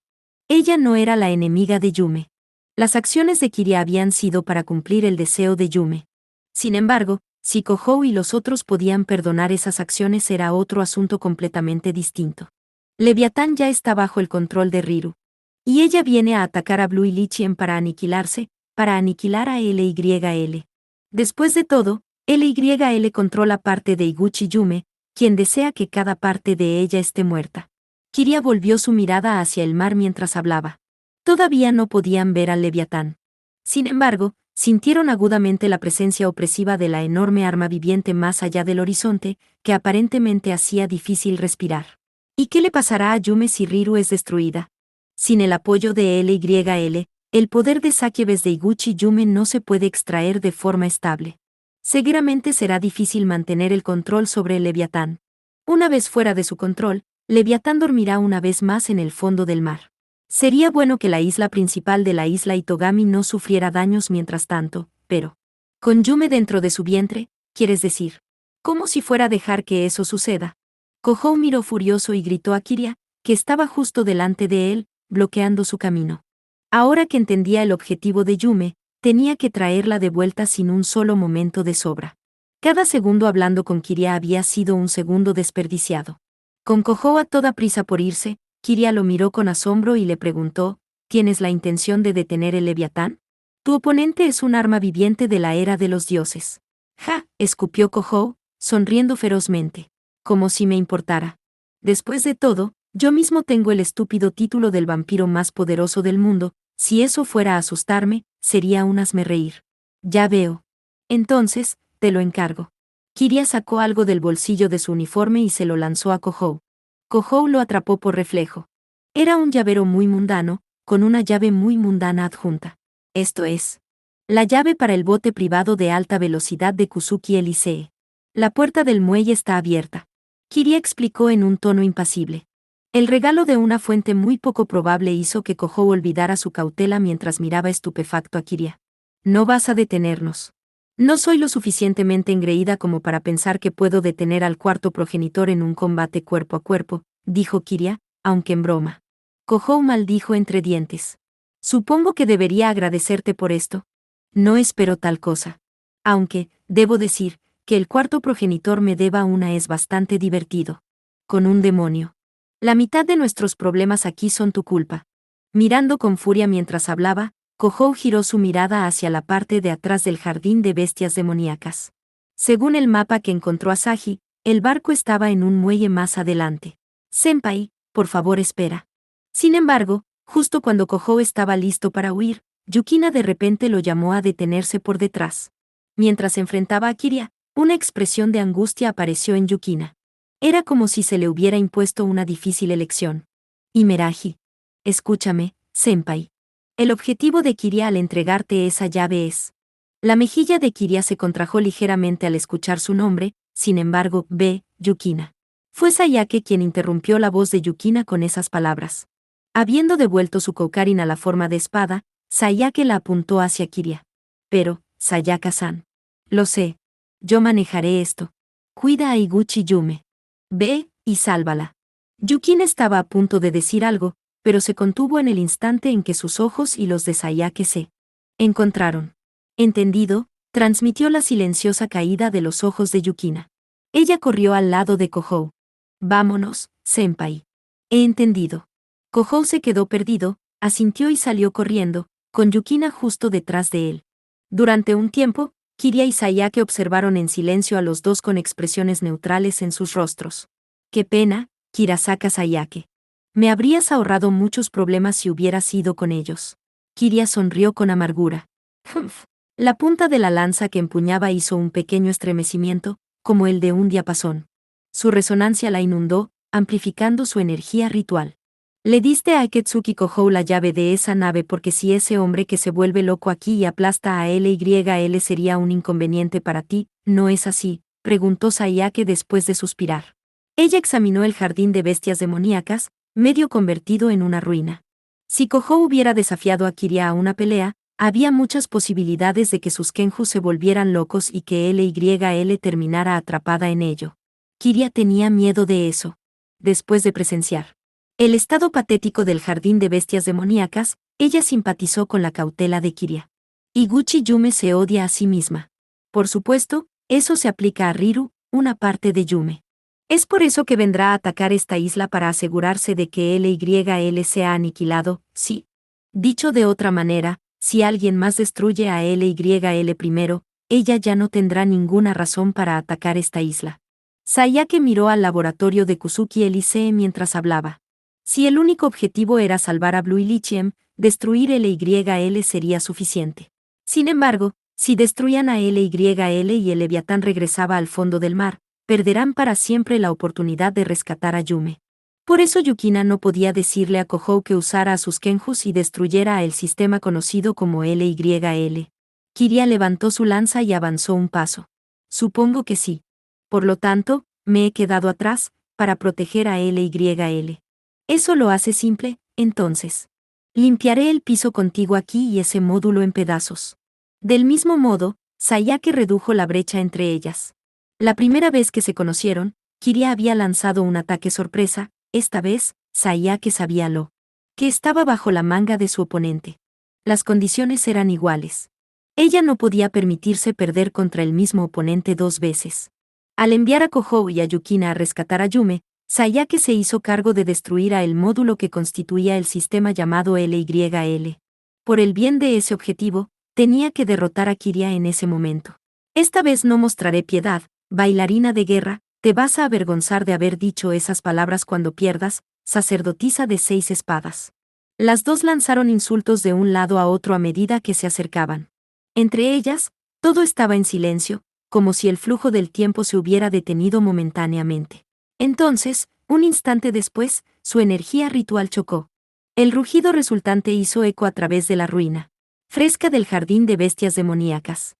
Ella no era la enemiga de Yume. Las acciones de Kiria habían sido para cumplir el deseo de Yume. Sin embargo, si Kohou y los otros podían perdonar esas acciones era otro asunto completamente distinto. Leviatán ya está bajo el control de Riru. Y ella viene a atacar a Blue y Lichien para aniquilarse, para aniquilar a LYL. Después de todo, LYL controla parte de Iguchi Yume, quien desea que cada parte de ella esté muerta. Kiria volvió su mirada hacia el mar mientras hablaba. Todavía no podían ver al Leviatán. Sin embargo, sintieron agudamente la presencia opresiva de la enorme arma viviente más allá del horizonte, que aparentemente hacía difícil respirar. ¿Y qué le pasará a Yume si Riru es destruida? Sin el apoyo de LYL, el poder de Sakyebes de Iguchi Yume no se puede extraer de forma estable. Seguramente será difícil mantener el control sobre el Leviatán. Una vez fuera de su control, Leviatán dormirá una vez más en el fondo del mar. Sería bueno que la isla principal de la isla Itogami no sufriera daños mientras tanto, pero con Yume dentro de su vientre, ¿quieres decir? ¿Cómo si fuera a dejar que eso suceda? Kohou miró furioso y gritó a Kiria, que estaba justo delante de él, bloqueando su camino. Ahora que entendía el objetivo de Yume, tenía que traerla de vuelta sin un solo momento de sobra. Cada segundo hablando con Kiria había sido un segundo desperdiciado. Con Kohou a toda prisa por irse, Kiria lo miró con asombro y le preguntó, ¿tienes la intención de detener el Leviatán? Tu oponente es un arma viviente de la era de los dioses. ¡Ja!, escupió Kohou, sonriendo ferozmente. Como si me importara. Después de todo, Yo mismo tengo el estúpido título del vampiro más poderoso del mundo, si eso fuera a asustarme, sería un hazmerreír. Ya veo. Entonces, te lo encargo. Kiria sacó algo del bolsillo de su uniforme y se lo lanzó a Kohou. Kohou lo atrapó por reflejo. Era un llavero muy mundano, con una llave muy mundana adjunta. Esto es, la llave para el bote privado de alta velocidad de Kusuki Elisee. La puerta del muelle está abierta. Kiria explicó en un tono impasible. El regalo de una fuente muy poco probable hizo que Kohou olvidara su cautela mientras miraba estupefacto a Kiria. No vas a detenernos. No soy lo suficientemente engreída como para pensar que puedo detener al cuarto progenitor en un combate cuerpo a cuerpo, dijo Kiria, aunque en broma. Kohou maldijo entre dientes. Supongo que debería agradecerte por esto. No espero tal cosa. Aunque, debo decir, que el cuarto progenitor me deba una es bastante divertido. Con un demonio. La mitad de nuestros problemas aquí son tu culpa. Mirando con furia mientras hablaba, Kohou giró su mirada hacia la parte de atrás del jardín de bestias demoníacas. Según el mapa que encontró Asahi, el barco estaba en un muelle más adelante. Senpai, por favor espera. Sin embargo, justo cuando Kohou estaba listo para huir, Yukina de repente lo llamó a detenerse por detrás. Mientras enfrentaba a Kiria, una expresión de angustia apareció en Yukina. Era como si se le hubiera impuesto una difícil elección. Imeraji. Escúchame, senpai. El objetivo de Kiria al entregarte esa llave es. La mejilla de Kiria se contrajo ligeramente al escuchar su nombre, sin embargo, Yukina. Fue Sayake quien interrumpió la voz de Yukina con esas palabras. Habiendo devuelto su Koukarin a la forma de espada, Sayake la apuntó hacia Kiria. Pero, Sayaka-san. Lo sé. Yo manejaré esto. Cuida a Iguchi Yume. Ve, y sálvala. Yukina estaba a punto de decir algo, pero se contuvo en el instante en que sus ojos y los de Sayake se encontraron. Entendido, transmitió la silenciosa caída de los ojos de Yukina. Ella corrió al lado de Kohou. Vámonos, senpai. He entendido. Kohou se quedó perdido, asintió y salió corriendo, con Yukina justo detrás de él. Durante un tiempo, Kiria y Sayake observaron en silencio a los dos con expresiones neutrales en sus rostros. Qué pena, Kirasaka Sayake. Me habrías ahorrado muchos problemas si hubieras ido con ellos. Kiria sonrió con amargura. La punta de la lanza que empuñaba hizo un pequeño estremecimiento, como el de un diapasón. Su resonancia la inundó, amplificando su energía ritual. Le diste a Aketsuki Kohou la llave de esa nave porque si ese hombre que se vuelve loco aquí y aplasta a LYL sería un inconveniente para ti, ¿no es así?, preguntó Sayake después de suspirar. Ella examinó el jardín de bestias demoníacas, medio convertido en una ruina. Si Kohou hubiera desafiado a Kiria a una pelea, había muchas posibilidades de que sus Kenjus se volvieran locos y que LYL terminara atrapada en ello. Kiria tenía miedo de eso. Después de presenciar el estado patético del jardín de bestias demoníacas, ella simpatizó con la cautela de Kiria. Iguchi Yume se odia a sí misma. Por supuesto, eso se aplica a Riru, una parte de Yume. Es por eso que vendrá a atacar esta isla para asegurarse de que LYL sea aniquilado, sí. Dicho de otra manera, si alguien más destruye a LYL primero, ella ya no tendrá ninguna razón para atacar esta isla. Sayake miró al laboratorio de Kusuki Elisee mientras hablaba. Si el único objetivo era salvar a Blue y Lichiem, destruir LYL sería suficiente. Sin embargo, si destruían a LYL y el Leviatán regresaba al fondo del mar, perderán para siempre la oportunidad de rescatar a Yume. Por eso Yukina no podía decirle a Kohou que usara a sus Kenjus y destruyera el sistema conocido como LYL. Kiria levantó su lanza y avanzó un paso. Supongo que sí. Por lo tanto, me he quedado atrás, para proteger a LYL. Eso lo hace simple, entonces. Limpiaré el piso contigo aquí y ese módulo en pedazos. Del mismo modo, Sayake redujo la brecha entre ellas. La primera vez que se conocieron, Kiria había lanzado un ataque sorpresa, esta vez, Sayake sabía lo que estaba bajo la manga de su oponente. Las condiciones eran iguales. Ella no podía permitirse perder contra el mismo oponente dos veces. Al enviar a Kohou y a Yukina a rescatar a Yume, Sayake se hizo cargo de destruir a el módulo que constituía el sistema llamado LYL. Por el bien de ese objetivo, tenía que derrotar a Kiria en ese momento. Esta vez no mostraré piedad, bailarina de guerra, te vas a avergonzar de haber dicho esas palabras cuando pierdas, sacerdotisa de 6 espadas. Las dos lanzaron insultos de un lado a otro a medida que se acercaban. Entre ellas, todo estaba en silencio, como si el flujo del tiempo se hubiera detenido momentáneamente. Entonces, un instante después, su energía ritual chocó. El rugido resultante hizo eco a través de la ruina fresca del jardín de bestias demoníacas.